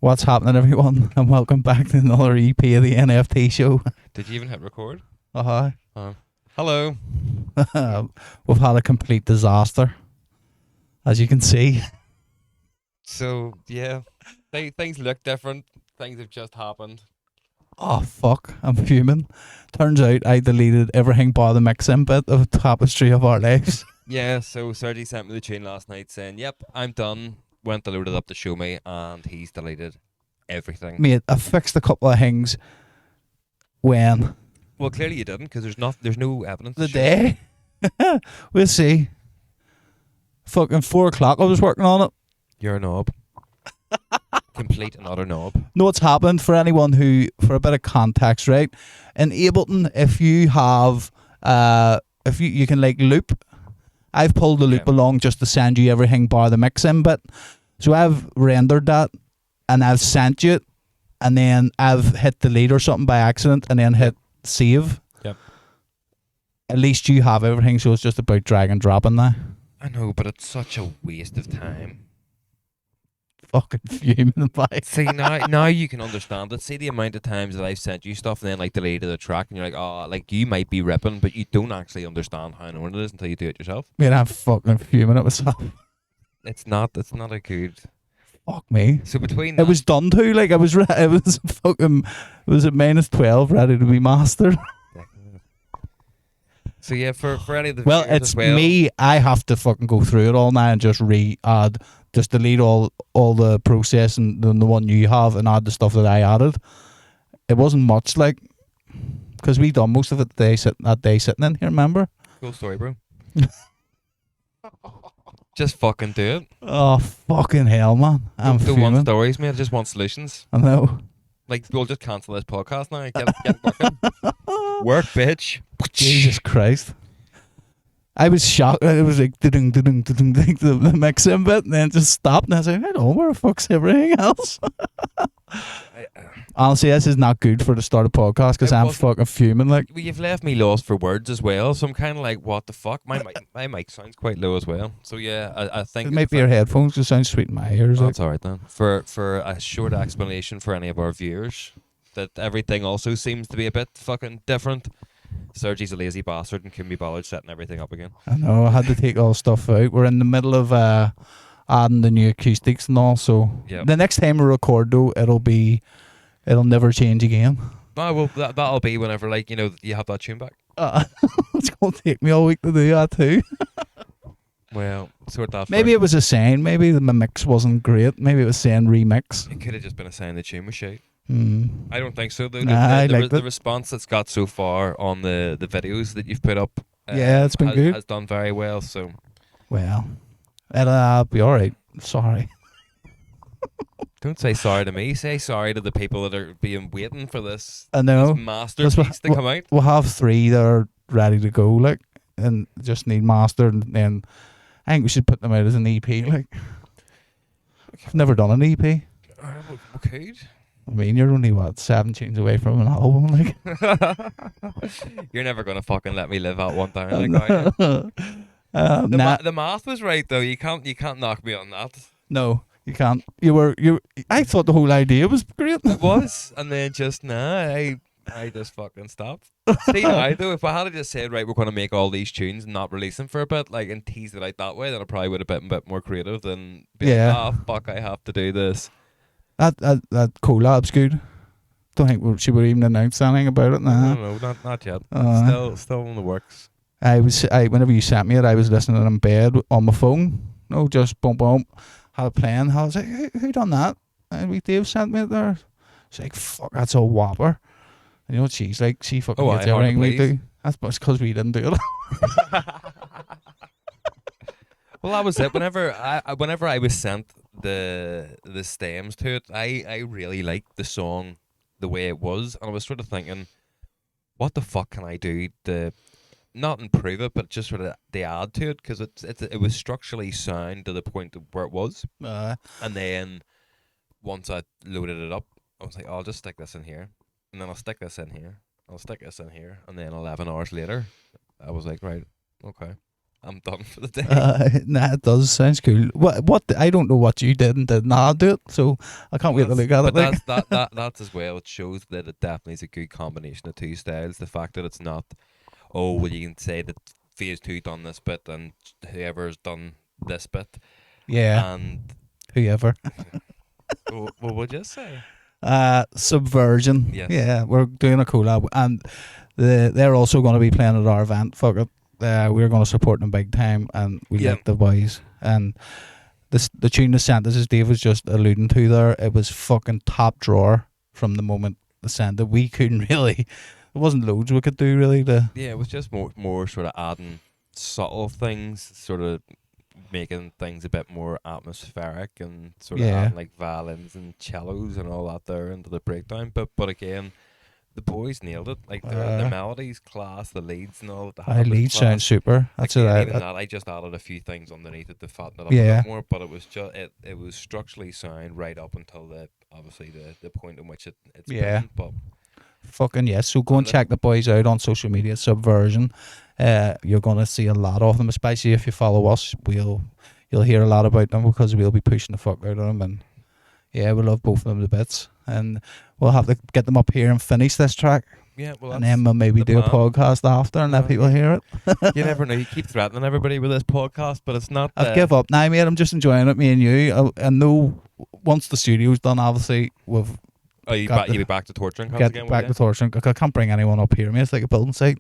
What's happening, everyone? And welcome back to another EP of the NFT Show. Did you even hit record? Uh-huh. Hello. We've had a complete disaster, as you can see. So, yeah, things look different. Things have just happened. Oh, fuck. I'm fuming. Turns out I deleted everything bar the mix-in bit of Tapestry of Our Lives. Yeah, so Sergi sent me the tune last night saying, yep, I'm done. Went to load it up to show me, and he's deleted everything. Mate, I fixed a couple of things when... Well, clearly you didn't, because there's no evidence. The day? We'll see. Fucking 4 o'clock I was working on it. You're a knob. Complete and utter knob. Know what's happened for anyone who, for a bit of context, right? In Ableton, if you have, if you can like loop, I've pulled the loop along just to send you everything bar the mix-in bit. So I've rendered that and I've sent you it, and then I've hit delete or something by accident and then hit save. Yep. At least you have everything, so it's just about drag and dropping now. I know, but it's such a waste of time. Fucking fuming by. See, now you can understand it. See the amount of times that I've sent you stuff and then like deleted the track and you're like, oh, like you might be ripping, but you don't actually understand how annoying it is until you do it yourself. Man, I'm fucking fuming at myself. It's not a good... Fuck me. So between it was done too, like it was fucking, it was at -12 ready to be mastered. So yeah, for any of the well, viewers it's as well, me. I have to fucking go through it all now and just re-add, just delete all the process and the one you have and add the stuff that I added. It wasn't much, like, because we done most of it that day sitting in here. Remember? Cool story, bro. Just fucking do it. Oh fucking hell, man! I'm don't want fuming. stories, mate. I just want solutions. I know. Like, we'll just cancel this podcast now. Get working. Work, bitch. Jesus Christ. I was shocked. It was like the mix-in bit, and then just stopped. And I was like, I don't know where the fuck's everything else. Honestly, this is not good for the start of podcast because I'm fucking fuming. Like, well, you've left me lost for words as well, so I'm kind of like, what the fuck? My mic sounds quite low as well. So yeah, I think it might be your headphones because sound sweet in my ears. That's alright then. For a short explanation for any of our viewers, that everything also seems to be a bit fucking different. Sergi's a lazy bastard and couldn't be bothered setting everything up again. I know, I had to take all stuff out. We're in the middle of adding the new acoustics and all, so the next time we record though, it'll never change again. Oh, well, that'll be whenever, like, you know, you have that tune back. It's going to take me all week to do that too. Well, sort that. Maybe it was a sign. Maybe the mix wasn't great. Maybe it was saying remix. It could have just been a sign the tune was shite. I don't think so. The response that's got so far on the videos that you've put up, it's been good. Has done very well. So, well, it'll be all right. Sorry. Don't say sorry to me. Say sorry to the people that are waiting for this. I know. This masterpiece to come out. We'll have 3 that are ready to go, like, and just need mastered. And then I think we should put them out as an EP. Like, I've never done an EP. Okay. I mean, you're only 7 tunes away from an album, like. You're never gonna fucking let me live out one time, like, are you? The math was right though. You can't knock me on that. No, you can't. I thought the whole idea was great. It was, and then just I just fucking stopped. See now though, if I had just said, right, we're gonna make all these tunes and not release them for a bit, like, and tease it out that way, then I probably would have been a bit more creative than like, fuck, I have to do this. That collab's good. Don't think she would even announce anything about it. Nah. No, not yet. Still in the works. Whenever you sent me it, I was listening in bed on my phone. No, just boom boom, had it playing. I was like, who done that? And Dave sent me it there. She's like, fuck, that's a whopper. And you know what she's like? She fucking gets everything we do. That's because we didn't do it. Well, that was it. Whenever I was sent the stems to it, I really liked the song the way it was, and I was sort of thinking, what the fuck can I do to not improve it, but just sort of to add to it, because it was structurally sound to the point of where it was. And then once I loaded it up, I was like, I'll just stick this in here, and then I'll stick this in here, I'll stick this in here, and then 11 hours later, I was like, right, okay. I'm done for the day. Nah, it does. Sounds cool. What? I don't know what you did and did not do it, so I can't wait to look at it. But that's as well. It shows that it definitely is a good combination of two styles. The fact that it's not, oh, well, you can say that Phase 2 done this bit and whoever's done this bit. Yeah. And whoever. what would you say? Subversion. Yes. Yeah, we're doing a collab, and they're also going to be playing at our event. Fuck it. We're going to support them big time, and we like the boys. And the tune they sent us, as Dave was just alluding to there, it was fucking top drawer from the moment they sent it. We couldn't really. There wasn't loads we could do really. It was just more sort of adding subtle things, sort of making things a bit more atmospheric, and sort of adding like violins and cellos and all that there into the breakdown. But again, the boys nailed it. Like the melodies class, the leads and all. The lead sounds super. That's again, even that I just added a few things underneath it to fatten it up a bit more. But it was just it was structurally sound right up until obviously the point in which it's been. But fucking yes. So go and check the boys out on social media. Subversion. You're gonna see a lot of them, especially if you follow us. You'll hear a lot about them because we'll be pushing the fuck out of them, and we love both of them to bits. And we'll have to get them up here and finish this track. Yeah, well, and then we'll maybe do a podcast after and let people hear it. You never know. You keep threatening everybody with this podcast, but it's not. I've give up now, mate. I'm just enjoying it, me and you. I know once the studio's done, obviously we've. Oh, you'll be back to torturing. Get back to torturing. I can't bring anyone up here, mate. It's like a building site.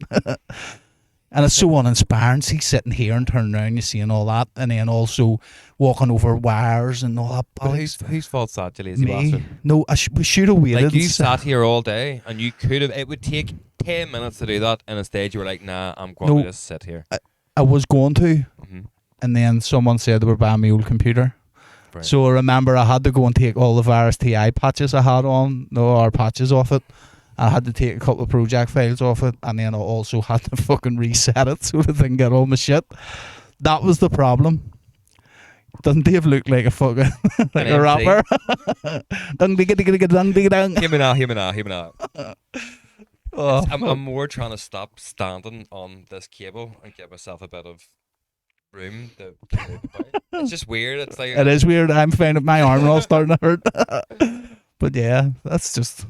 And it's so uninspiring. See, sitting here and turning around, you seeing all that, and then also walking over wires and all that. But whose fault's that, you lazy bastard? No, we should have waited. Like, you sat here all day, and you could have. It would take 10 minutes to do that, and instead you were like, "Nah, I'm going to just sit here." I was going to, and then someone said they were buying my old computer. Right. So I remember I had to go and take all the virus TI patches I had on, our patches off it. I had to take a couple of project files off it, and then I also had to fucking reset it so that I didn't get all my shit. That was the problem. Doesn't Dave look like a fucking like a rapper? Hear me now. I'm more trying to stop standing on this cable and give myself a bit of room to move about. It's just weird. It's like it is weird. I'm finding my arm all starting to hurt. But yeah, that's just.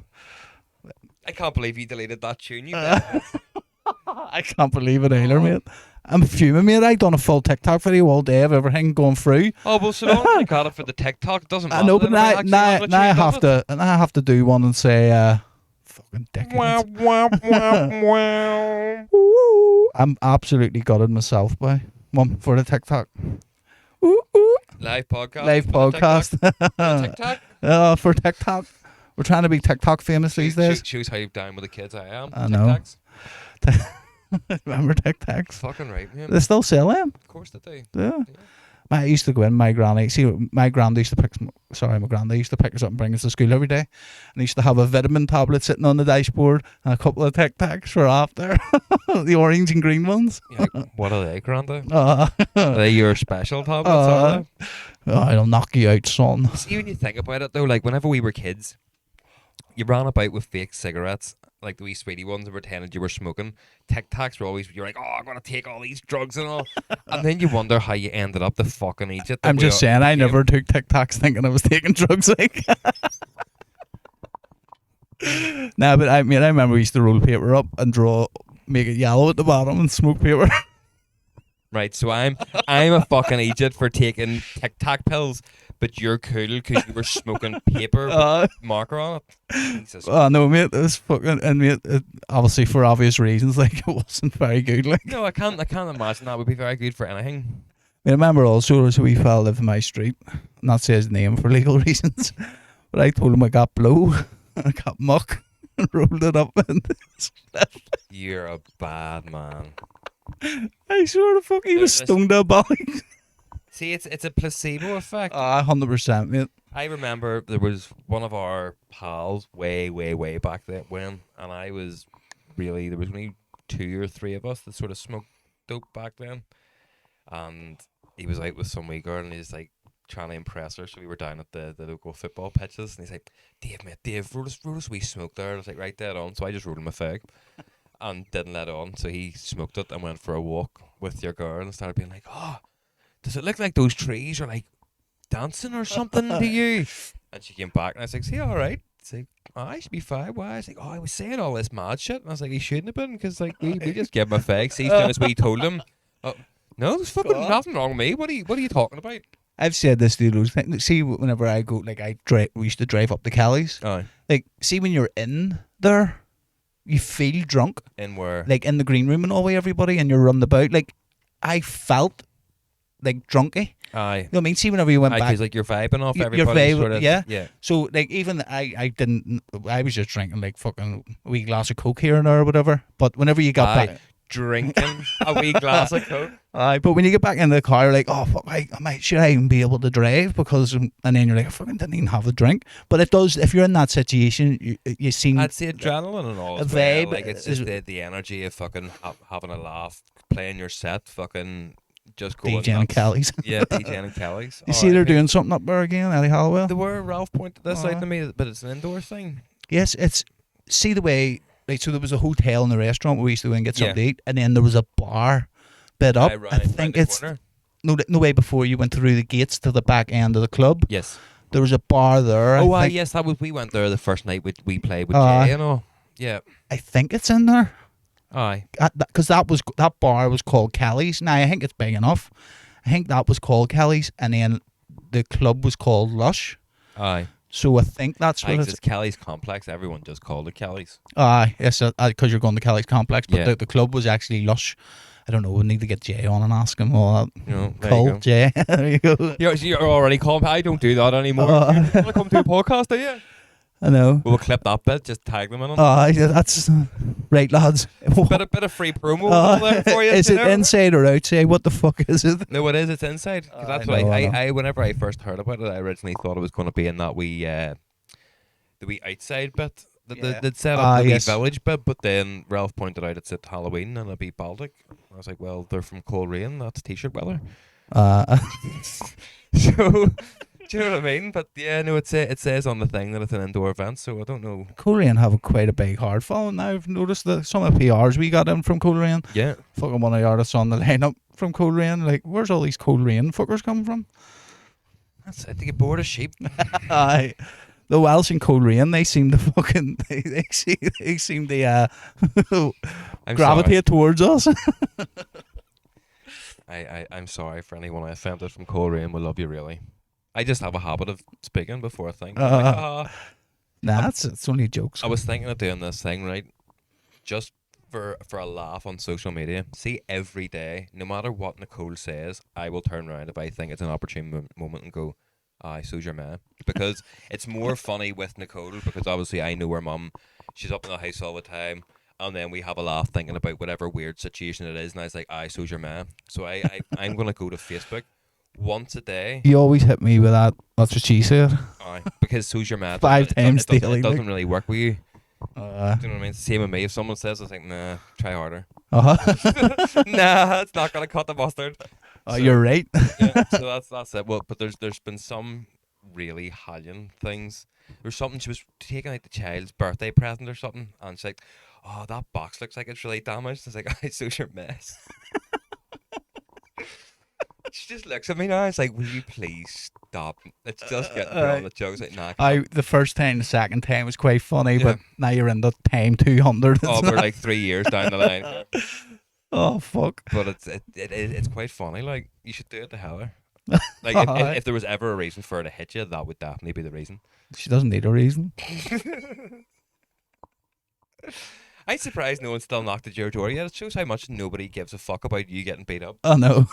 I can't believe you deleted that tune. I can't believe it either, mate. I'm fuming, mate. I done a full TikTok video all day of everything going through. Oh, well, so long as you got it for the TikTok, it doesn't matter. I know, but now I have to do one and say, fucking dickheads. I'm absolutely gutted myself, boy. One for the TikTok. Live podcast. TikTok. For TikTok. We're trying to be TikTok famous these days. Shows how down with the kids I am. I know. Remember TikToks? Fucking right, man. They still sell them. Of course they do. Yeah. I used to go in, my granny. See, my granddad used to pick. My granddad used to pick us up and bring us to school every day. And he used to have a vitamin tablet sitting on the dashboard and a couple of TikToks for after. The orange and green ones. Yeah, what are they, granddad? Are they your special tablets? It'll knock you out, son. See, when you think about it, though, like whenever we were kids, you ran about with fake cigarettes, like the wee sweetie ones, and pretended you were smoking. TikToks were always, you're like, oh, I'm going to take all these drugs and all. And then you wonder how you ended up the fucking Egypt. I'm just saying, I never took TikToks thinking I was taking drugs, like. Nah, but I remember we used to roll paper up and make it yellow at the bottom and smoke paper. Right, so I'm a fucking Egypt for taking TikTok pills, but you're cool because you were smoking paper with marker on it. Jesus. Oh no, mate, it was fucking, and mate, obviously for obvious reasons, like it wasn't very good. Like, no, I can't imagine that would be very good for anything. I remember also there was a wee fella lived in my street, not say his name for legal reasons, but I told him I got blow, I got muck, and rolled it up and You're a bad man. I swear to fuck, he was stoned to a Baltic. See, it's a placebo effect. 100%, mate. I remember there was one of our pals way back then when, and there was only 2 or 3 of us that sort of smoked dope back then, and he was out with some wee girl and he's like trying to impress her, so we were down at the local football pitches and he's like, Dave, roll us we smoke there. And I was like, right, dead on. So I just rolled him a fag. and didn't let on. So he smoked it and went for a walk with your girl and started being like, "Oh, does it look like those trees are like dancing or something to you?" And she came back and I was like, "See, all right." It's like, "Oh, I should be fine." Why? I was like, "Oh, I was saying all this mad shit." And I was like, "He shouldn't have been, because like we just gave him a fag. See, he's doing as we told him." "Oh, no, there's fucking nothing wrong with me. What are you talking about?" I've said this to you. See, whenever I go, like we used to drive up the Kellys. Aye. Like, see, when you're in there, you feel drunk. In where? Like in the green room and all with everybody, and you're running about. Like, I felt like drunky. Aye. You know what I mean? See, whenever you went back, because like you're vibing off You're everybody. vibing, Sort of, yeah. Yeah. So like even I didn't. I was just drinking like fucking a wee glass of Coke here and there or whatever. But whenever you got back, drinking a wee glass of Coke. but when you get back in the car, you're like, oh fuck, should I even be able to drive? Because and then you're like, I fucking didn't even have a drink. But it does, if you're in that situation, you seem. I'd say adrenaline and all. A As well. vibe Like it's just the energy of fucking having a laugh, playing your set, fucking just going DJ and nuts. Kelly's. Yeah, DJ and Kelly's. You see, they're doing something up there again, Ellie Hall. They were. Ralph pointed this out to me, but it's an indoor thing. Yes, it's. See the way. Like, so there was a hotel and a restaurant where we used to go and get something to eat, and then there was a bar bit up. I think it's no way before you went through the gates to the back end of the club. Yes, there was a bar there. Yes, that was. We went there the first night we played with Jay and all. Yeah, I think it's in there. Aye, because that bar was called Kelly's. Now I think it's big enough. I think that was called Kelly's, and then the club was called Lush. Aye. So I think that's what it's Kelly's Complex. Everyone just called it Kelly's. Yes, because you're going to Kelly's Complex, but the club was actually Lush. I don't know. We need to get Jay on and ask him all that. Call Jay. There you go. You're already calling. I don't do that anymore. You want to come to a podcast, do you? I know. We'll clip that bit. Just tag them in on. Yeah, that's right, lads. bit of free promo there for you. Is it inside or outside? What the fuck is it? No, it is. It's inside. That's what I whenever I first heard about it, I originally thought it was going to be in that the wee outside bit that they'd set up, the wee village bit. But then Ralph pointed out it's at Halloween and it'll be Baltic. I was like, well, they're from Coleraine. That's t-shirt weather. So. Do you know what I mean? But yeah, no, it says on the thing that it's an indoor event, so I don't know. Coleraine have quite a big hard following now. I've noticed that some of the PRs we got in from Coleraine. Yeah. Fucking one of the artists on the lineup from Coleraine. Like, where's all these Coleraine fuckers coming from? That's it, to get bored of sheep. Aye. The Welsh and Coleraine, they seem to fucking they seem to gravitate towards us. I'm sorry for anyone I offended from Coleraine. We love you, really. I just have a habit of speaking before I think. Nah, it's only jokes. I was thinking of doing this thing, right? Just for a laugh on social media. See, every day, no matter what Nicole says, I will turn around if I think it's an opportune moment and go, aye, so's your man. Because it's more funny with Nicole, because obviously I know her mum. She's up in the house all the time. And then we have a laugh thinking about whatever weird situation it is. And I was like, aye, so's your man. So I'm going to go to Facebook once a day. You always hit me with that. That's what she said. Aye, because who's your man? 5 times daily. It doesn't really work with you. Do you know what I mean? Same with me. If someone says, I think, nah, try harder. Nah, it's not gonna cut the mustard. So, you're right. Yeah, so that's it. Well, but there's been some really hallion things. There's something, she was taking out the child's birthday present or something, and she's like, "Oh, that box looks like it's really damaged." I was like, "I so's your mess." She just looks at me now. It's like, will you please stop? It's just getting put on the jokes. Like, nah. The first time, the second time was quite funny, but now you're in the time 200. Oh, we're like 3 years down the line. Oh fuck! But it's quite funny. Like, you should do it to Heather. Like, if there was ever a reason for her to hit you, that would definitely be the reason. She doesn't need a reason. I'm surprised no one's still knocked at your door yet. It shows how much nobody gives a fuck about you getting beat up. I know.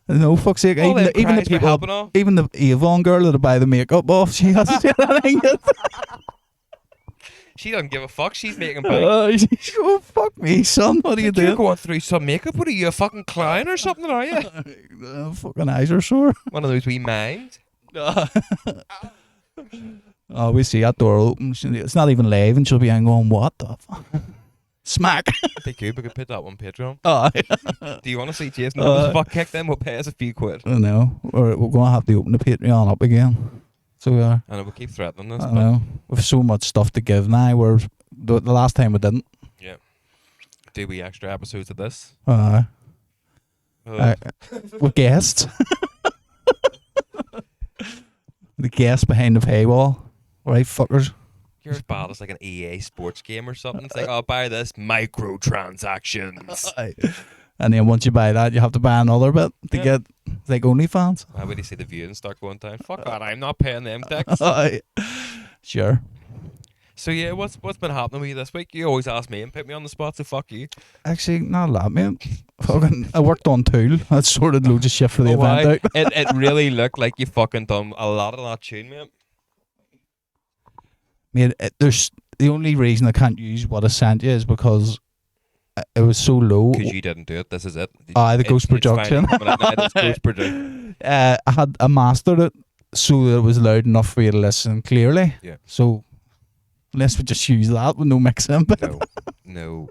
No, fuck's sake. Even the people, even the Avon girl that'll buy the makeup off, she hasn't said anything yet. She doesn't give a fuck. She's making bank. Oh, fuck me, son. What are you doing? You're going through some makeup. What are you, a fucking clown or something, are you? Fucking eyes are sore. One of those wee minds. Oh, we see that door open. It's not even live, and she'll be going, what the fuck? Smack. I think we could put that on Patreon. Oh, do you want to see Jason the fuck kick them? We'll pay us a few quid. I know. We're going to have to open the Patreon up again. So we are. I know, we'll keep threatening this. I know. We've so much stuff to give now, where the last time we didn't. Yeah. Do we extra episodes of this? With guests. The guests behind the paywall. Right, fuckers. You're as bad as like an EA sports game or something. It's like, oh, buy this microtransactions. And then once you buy that, you have to buy another bit to get like OnlyFans. Why would you see the viewing start going down? Fuck that, I'm not paying them tax. Sure. So yeah, what's been happening with you this week? You always ask me and put me on the spot, so fuck you. Actually, not a lot, mate. I worked on Tool. I sorted loads of shit for the event out. It really looked like you fucking done a lot of that tune, mate. Mate, there's the only reason I can't use what I sent you is because it was so low. Because you didn't do it. This is it. The ghost production. I mastered it so that it was loud enough for you to listen clearly. Yeah. So unless we just use that with no mixing. No.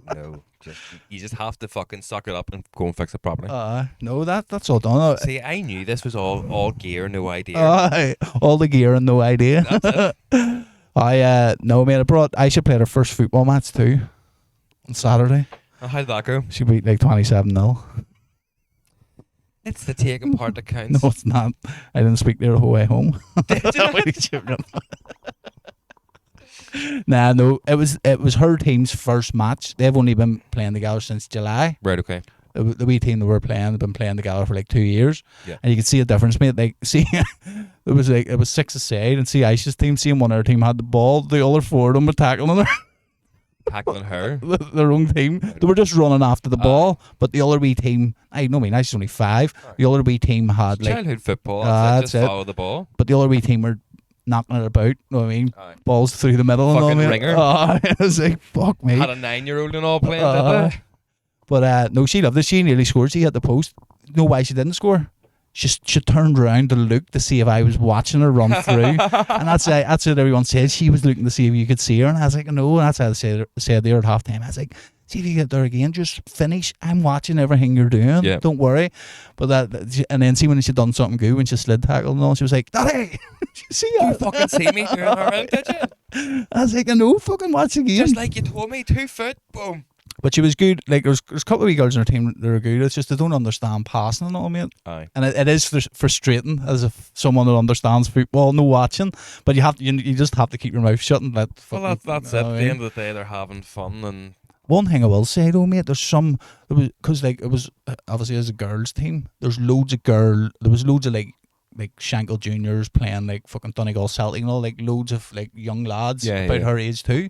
You just have to fucking suck it up and go and fix it properly. No, that's all done. See, I knew this was all gear, no idea. All the gear and no idea. That's it. No, mate, I should play their first football match too on Saturday. Oh, how did that go? She beat like 27-0. It's the taking part that counts. No, it's not. I didn't speak there the whole way home. No, it was her team's first match. They've only been playing together since July. Right, okay. The wee team that were playing have been playing together for like 2 years. Yeah. And you can see a difference, mate. Like, see, it was 6 aside, and see Aisha's team, seeing one of their team had the ball, the other 4 of them were tackling her. Tackling her? Their own team. They were just running after the ball, but the other wee team, Aisha's only 5. The other wee team had like childhood football. That's just follow the ball. But the other wee team were knocking it about, you know what I mean? Balls through the middle fucking and all. Ringer. I was like, fuck me. Had a 9-year-old and all playing, did they? But no, she loved it. She nearly scored. She hit the post. You know why she didn't score? She turned around to look to see if I was watching her run through. And that's what everyone said. She was looking to see if you could see her. And I was like, no. And that's how I said there at half time. I was like, see if you get there again, just finish. I'm watching everything you're doing. Yeah. Don't worry. But and then see when she done something good, when she slid tackle and all, she was like, Daddy, see her? You fucking see me doing around, did you? I was like, I know, fucking watch again. Just like you told me, 2 foot, boom. But she was good. Like there's a couple of wee girls in her team that are good. It's just they don't understand passing and all, mate. Aye. And it is frustrating as if someone that understands football, no watching. But you just have to keep your mouth shut and let. Well, that's it. At the end of the day, they're having fun. And one thing I will say though, mate, because like it was obviously as a girls' team. There was loads of like Shankle juniors playing like fucking Donegal Celtic and all, like loads of like young lads about her age too.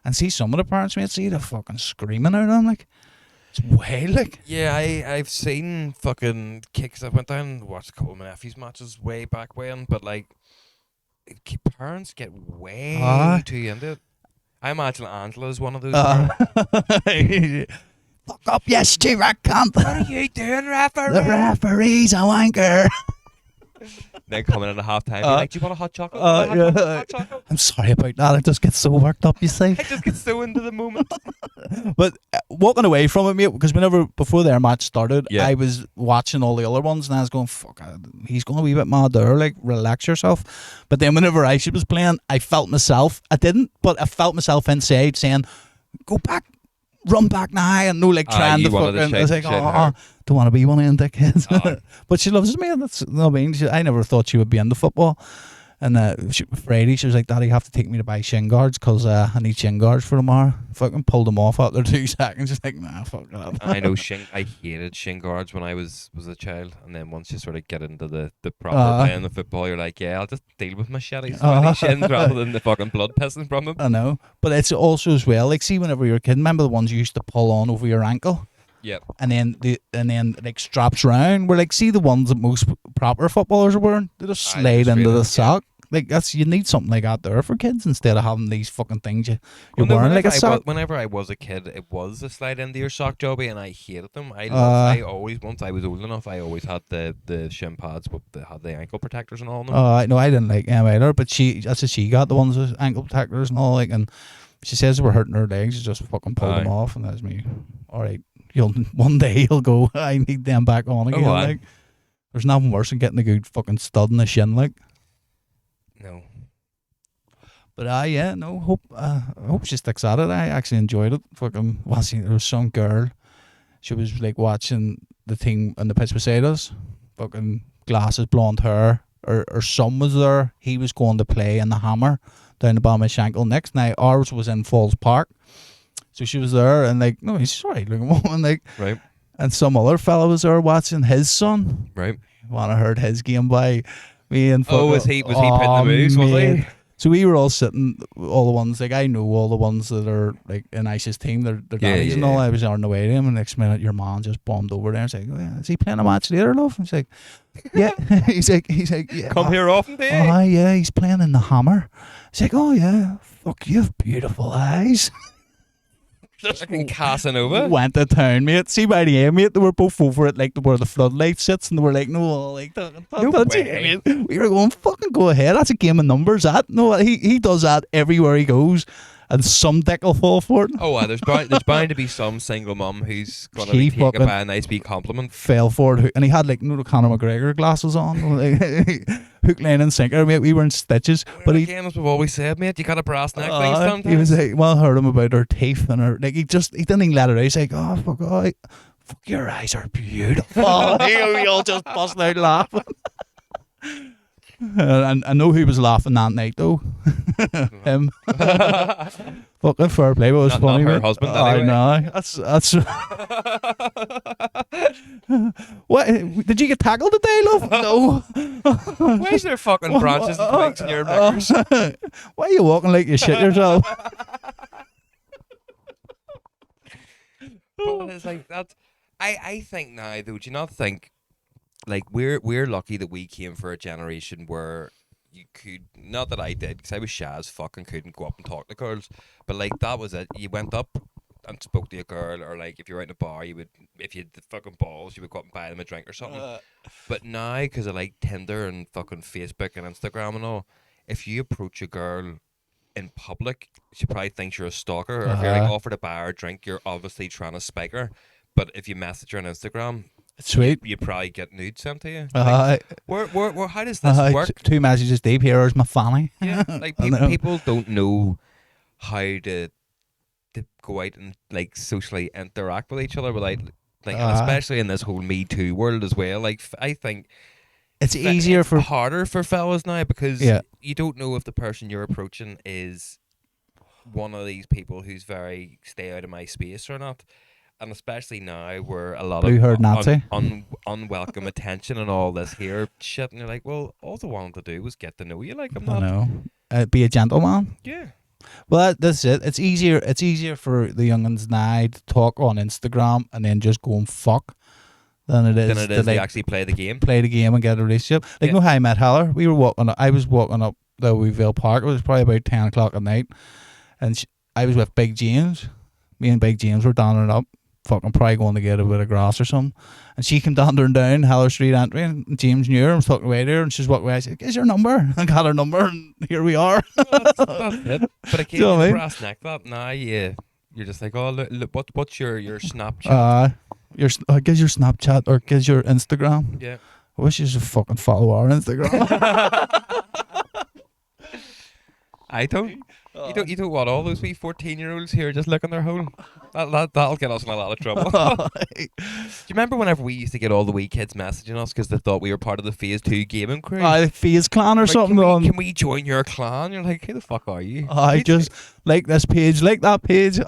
And see some of the parents, mate, see they're fucking screaming out on like it's wild, like. Yeah, I've seen fucking kicks. I went down and watched a couple of my nephew's matches way back when, but like parents get way too into it. I imagine Angela's one of those. Fuck up, you stupid cunt! What are you doing, referee? The referee's a wanker. Then coming in at half time, like, do you want a hot chocolate? Hot chocolate? I'm sorry about that. I just get so worked up, you see. I just get so into the moment. But walking away from it, mate, because before their match started, I was watching all the other ones and I was going, fuck, he's going a wee bit mad there, like, relax yourself. But then whenever Aisha was playing, I felt myself, I didn't, but I felt myself inside saying, go back, run back now, and no, like, trying to fucking, I was like, don't want to be one of them dickheads. But she loves me, and that's, you know what I mean? I never thought she would be into football. And Friday, she was like, Daddy, you have to take me to buy shin guards because I need shin guards for tomorrow. Fucking pulled them off after 2 seconds. Just like, nah, fuck that. I know I hated shin guards when I was a child. And then once you sort of get into the proper playing the football, you're like, yeah, I'll just deal with my shitty shins rather than the fucking blood pissing from them. I know. But it's also as well, like, see, whenever you're a kid, remember the ones you used to pull on over your ankle? Yep. And then like straps round. We're like, see the ones that most proper footballers are wearing? They just slide into the sock. Like you need something like that there for kids instead of having these fucking things you're wearing like a sock. Whenever I was a kid, it was a slide into your sock jobby, and I hated them. I always, once I was old enough, I always had the shin pads, but they had the ankle protectors and all. No, I didn't like them either. But she got the ones with ankle protectors and all, like, and she says they were hurting her legs. She just fucking pulled them off, and that's me. All right, one day you'll go, I need them back on again. Like, there's nothing worse than getting a good fucking stud in the shin, like. No. But yeah, no, I hope she sticks at it. I actually enjoyed it. Fucking, well, see, there was some girl. She was like watching the team on the pitch beside us. Fucking glasses, blonde hair. Her son was there. He was going to play in the Hammer down the bottom of Shankle next. Now ours was in Falls Park, so she was there, and like, no, he's sorry, looking woman, like, Right. And some other fella was there watching his son. Right. When I heard his game by me and was he putting the moves? Was he? So we were all sitting, all the ones, like, I know all the ones that are like in Ice's team, their daddies and all. I was on the way to him, and next minute your man just bombed over there and said, oh, yeah, is he playing a match later, love? And he's like, yeah. he's like, yeah. Come here often, do you? Oh, yeah, he's playing in the Hammer. He's like, oh, yeah, fuck, you have beautiful eyes. Just fucking Casanova. Went to town, mate. See by the end, mate, they were both over at like where the floodlight sits, and they were like, no, like that's it, mate. We were going, fucking go ahead. That's a game of numbers. That no, he does that everywhere he goes, and some dick will fall for it. Oh, there's bound to be some single mum who's gonna be taken by a nice wee compliment. Fell for it, and he had like the Conor McGregor glasses on, like, hook, line, and sinker, mate. We were in stitches, but again, as we've always said, mate, you got a brass neck thing sometimes. He was like, well, I heard him about her teeth and her, like, he didn't even let it out. He's like, oh, fuck, your eyes are beautiful. We all just bust out laughing. And I know who was laughing that night though. Him. Fucking fair play, but it was funny. Not her husband, anyway. I know. That's. What? Did you get tackled today, love? No. Why is there fucking branches and twigs in your knickers? Why are you walking like you shit yourself? But it's like that. I think now though, do you not think, like, we're lucky that we came for a generation where you could, not that I did, because I was shy as fuck and couldn't go up and talk to girls, but like that was it. You went up and spoke to a girl, or like if you were out in a bar, you would, if you had the fucking balls, you would go up and buy them a drink or something. But now, because of like Tinder and fucking Facebook and Instagram and all, if you approach a girl in public, she probably thinks you're a stalker, or if you're like offered to buy her a drink, you're obviously trying to spike her. But if you message her on Instagram, sweet, you probably get nudes sent to you. Like, where, how does this work? Two messages deep. Here's my fanny. Yeah, like people don't know how to go out and like socially interact with each other without, like, and especially in this whole Me Too world as well. Like, I think it's harder for fellas now, because you don't know if the person you're approaching is one of these people who's very stay out of my space or not. And especially now, where a lot of unwelcome attention and all this here shit, and you're like, well, all I wanted to do was get to know you. Like, I'm not. I know. Be a gentleman. Yeah. Well, that's it. It's easier. It's easier for the young'uns now to talk on Instagram and then just go and fuck than it is to actually play the game. Play the game and get a relationship. Like, you know how I met Heller? We were walking. I was walking up the Weeville Park. It was probably about 10 o'clock at night, and I was with Big James. Me and Big James were downing up. Fucking probably going to get a bit of grass or something, and she came down Heller Street entry, and James knew her. I was talking away there, and she's walking away. I said, "Is your number?" I got her number, and here we are. Well, that's it. But I can't brass neck that now. You're just like, oh, look, what's your Snapchat? Gives your Snapchat or gives your Instagram. Yeah. I wish you should fucking follow our Instagram. I don't. You don't want all those wee 14-year-olds here just licking their hole. That'll get us in a lot of trouble. Do you remember whenever we used to get all the wee kids messaging us because they thought we were part of the Phase 2 gaming crew? Phase clan or like, something. Can we join your clan? You're like, who the fuck are you? I just like this page, like that page.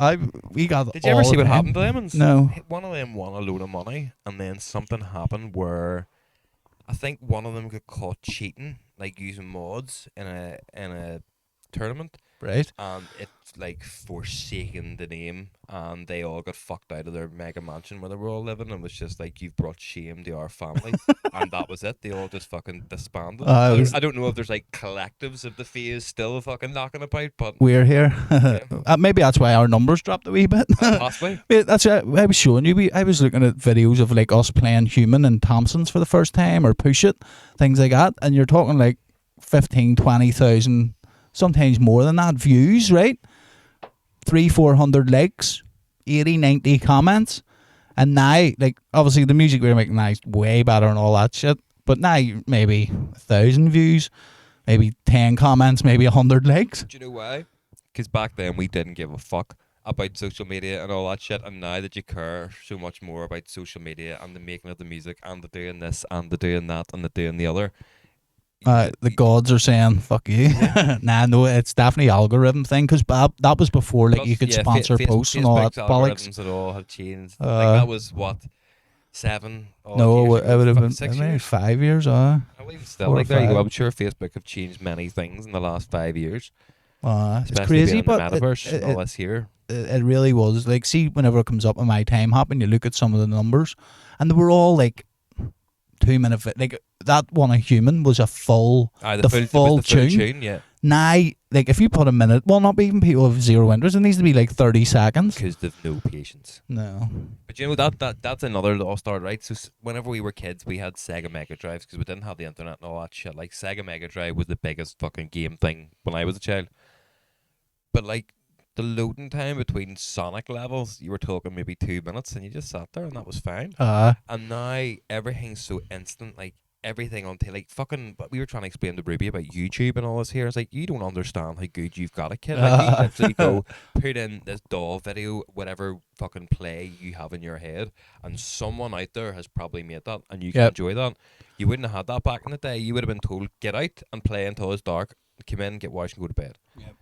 We got. Did you ever see what happened to them? No. One of them won a load of money, and then something happened where I think one of them got caught cheating, like using mods in a tournament. Right. And it's like forsaken the name, and they all got fucked out of their mega mansion where they were all living, and it was just like, you've brought shame to our family. And that was it. They all just fucking disbanded. I don't know if there's like collectives of the Phase still fucking knocking about, but we're here. Maybe that's why our numbers dropped a wee bit. Possibly. That's it. I was showing you. I was looking at videos of like us playing Human and Thompsons for the first time, or Push It, things like that, and you're talking like 15, 20,000. Sometimes more than that views, right? 300-400 likes, 80-90 comments, and now, like, obviously the music we're making now is way better and all that shit, but now maybe 1,000 views, maybe 10 comments, maybe 100 likes. Do you know why? Because back then we didn't give a fuck about social media and all that shit, and now that you care so much more about social media and the making of the music and the doing this and the doing that and the doing the other, The gods are saying fuck you. Nah, no, it's definitely algorithm thing, because that was before like you could sponsor posts and all that bollocks. Algorithms at all have changed. Like that was what 7. No, years it would have been 6 maybe years. 5 years. I believe still, 4 or like there you go. 5. I'm sure Facebook have changed many things in the last 5 years. It's Especially crazy, being in but the metaverse and all this here. it really was. Like, see, whenever it comes up in my time hop and you look at some of the numbers, and they were all like 2-minute. Like that one, a human was a full, The full full tune. yeah. Now, like if you put a minute, well, not even people with 0 interest, it needs to be like 30 seconds. Because they've no patience. No. But you know that's another all star, right? So whenever we were kids, we had Sega Mega Drives because we didn't have the internet and all that shit. Like Sega Mega Drive was the biggest fucking game thing when I was a child. But like the loading time between Sonic levels, you were talking maybe 2 minutes, and you just sat there, and that was fine. And now everything's so instant, like everything on like fucking. But we were trying to explain to Ruby about YouTube and all this here. It's like you don't understand how good you've got it, kid. Like you literally go put in this doll video, whatever fucking play you have in your head, and someone out there has probably made that, and you can enjoy that. You wouldn't have had that back in the day. You would have been told get out and play until it's dark. Come in, get washed, and go to bed.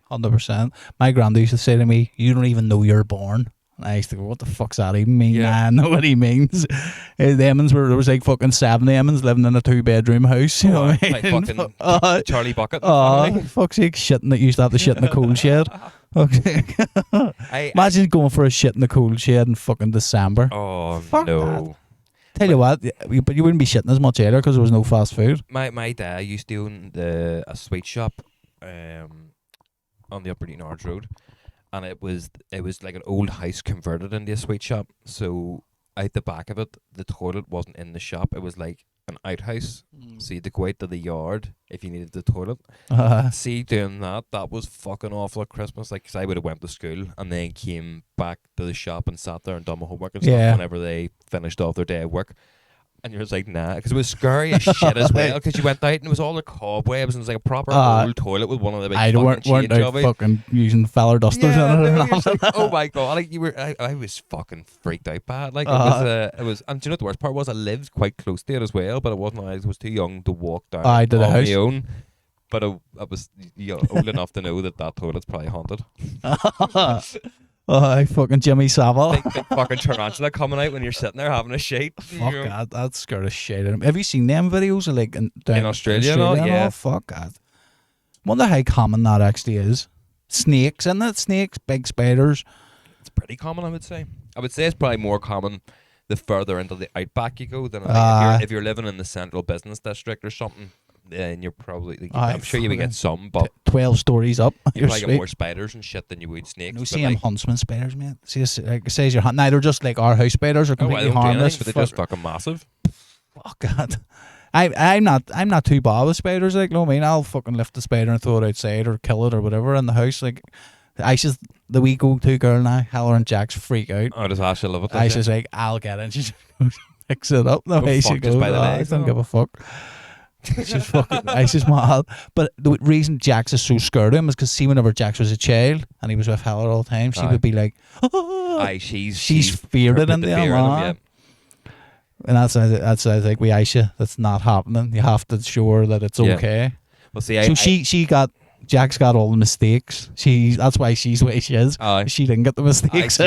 100%. My granddad used to say to me, "You don't even know you're born." And I used to go, "What the fuck's that even mean?" Yeah. Nah, I know what he means. The Emmons there was like fucking 7 Emmons living in a 2-bedroom house. You know what I Like mean? fucking Charlie Bucket. Fuck's sake, shitting that used to have the shit in the coal shed. Imagine going for a shit in the coal shed in fucking December. Oh Fuck no. that. Tell you what, but you wouldn't be shitting as much either because there was no fast food. My dad used to own a sweet shop on the Upper Dinosaurs Road, and it was like an old house converted into a sweet shop. So out the back of it, the toilet wasn't in the shop. It was like an outhouse. So you had to go out to the yard if you needed the toilet. See, doing that was fucking awful at Christmas. Like, 'cause I would have went to school and then came back to the shop and sat there and done my homework and stuff whenever they finished off their day of work. And you're just like, nah, because it was scary as shit as well. Because you went out and it was all the cobwebs and it was like a proper old toilet with one of the big fucking weren't change out of it. fucking using feller dusters in it. You're just like, oh my god! Like I was fucking freaked out bad. Like it was, and do you know what the worst part was? I lived quite close to it as well, but it wasn't. I was too young to walk down to the on house. my own. But I was old enough to know that toilet's probably haunted. Fucking Jimmy Savile. Big fucking tarantula coming out when you're sitting there having a shit. Fuck that. That scared the shit out of him. Have you seen them videos of like in Australia? Yeah. Fuck that. Wonder how common that actually is. Snakes, isn't it? Snakes, big spiders. It's pretty common, I would say. I would say it's probably more common the further into the outback you go than like if you're living in the central business district or something. Then you're probably like, I'm sure you would get some, but 12 stories up. You probably get more spiders and shit than you would snakes. No, see them huntsman spiders, mate. See, like it says you're hunting. Now they're just like our house spiders are completely harmless, but they're just fucking massive. Fuck God. I'm not too bad with spiders. Like, no, I mean, I'll fucking lift the spider and throw it outside or kill it or whatever in the house. Like, Aisha's the wee go-to girl now. Heller and Jack's freak out. Oh, does Aisha love it? Aisha's like, I'll get it. And she just goes, picks it up. The way she goes, I don't give a fuck. She's fucking Aisha's mad. But the reason Jax is so scared of him is because, see, whenever Jax was a child and he was with Heller all the time, she would be like, she's feared it in there. And that's I think with Aisha, that's not happening. You have to show her that it's okay. Well, see, Jack's got all the mistakes. That's why she's the way she is. She didn't get the mistakes.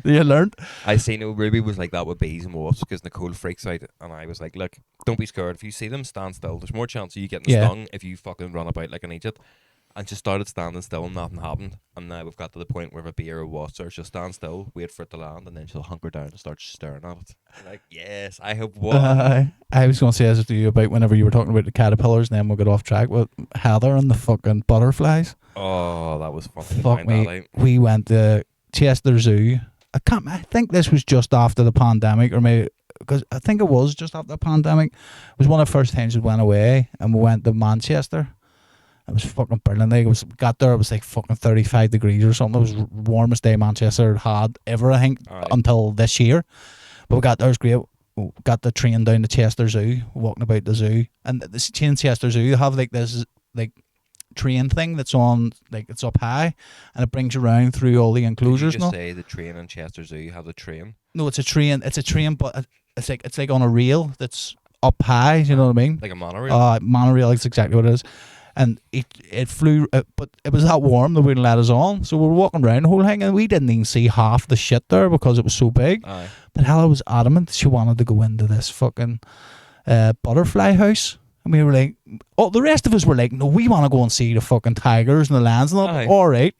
You learned. I see. No, Ruby was like that with bees and wasps because Nicole freaks out, and I was like, look, don't be scared. If you see them, stand still. There's more chance of you getting stung if you fucking run about like an idiot. And she started standing still and nothing happened. And now we've got to the point where if a bee or a wasp, she'll stand still, wait for it to land, and then she'll hunker down and start staring at it. I'm like, yes, I have won. I was going to say this to you about whenever you were talking about the caterpillars, and then we'll get off track with Heather and the fucking butterflies. Oh, that was fucking fuck me. We went to Chester Zoo. I think this was just after the pandemic, or maybe because I think it was just after the pandemic. It was one of the first times we went away, and we went to Manchester. It was fucking brilliant. Like, got there, it was like fucking 35 degrees or something. It was the warmest day Manchester had ever, I think, until this year. But we got there, it was great. We got the train down to Chester Zoo, walking about the zoo. And the Chester Zoo, they have like this like train thing that's on, like it's up high, and it brings you around through all the Did you enclosures. just No, say the train in Chester Zoo, you have the train? no, it's a train. It's a train, but it's like on a rail that's up high. You know what I mean? Like a monorail? Monorail is exactly what it is. And it flew, but it was that warm they wouldn't let us on. So we were walking around the whole thing, and we didn't even see half the shit there because it was so big. Aye. But Hella was adamant she wanted to go into this fucking butterfly house. And we were like, oh, the rest of us were like, no, we want to go and see the fucking tigers and the lions and all. Aye. All right.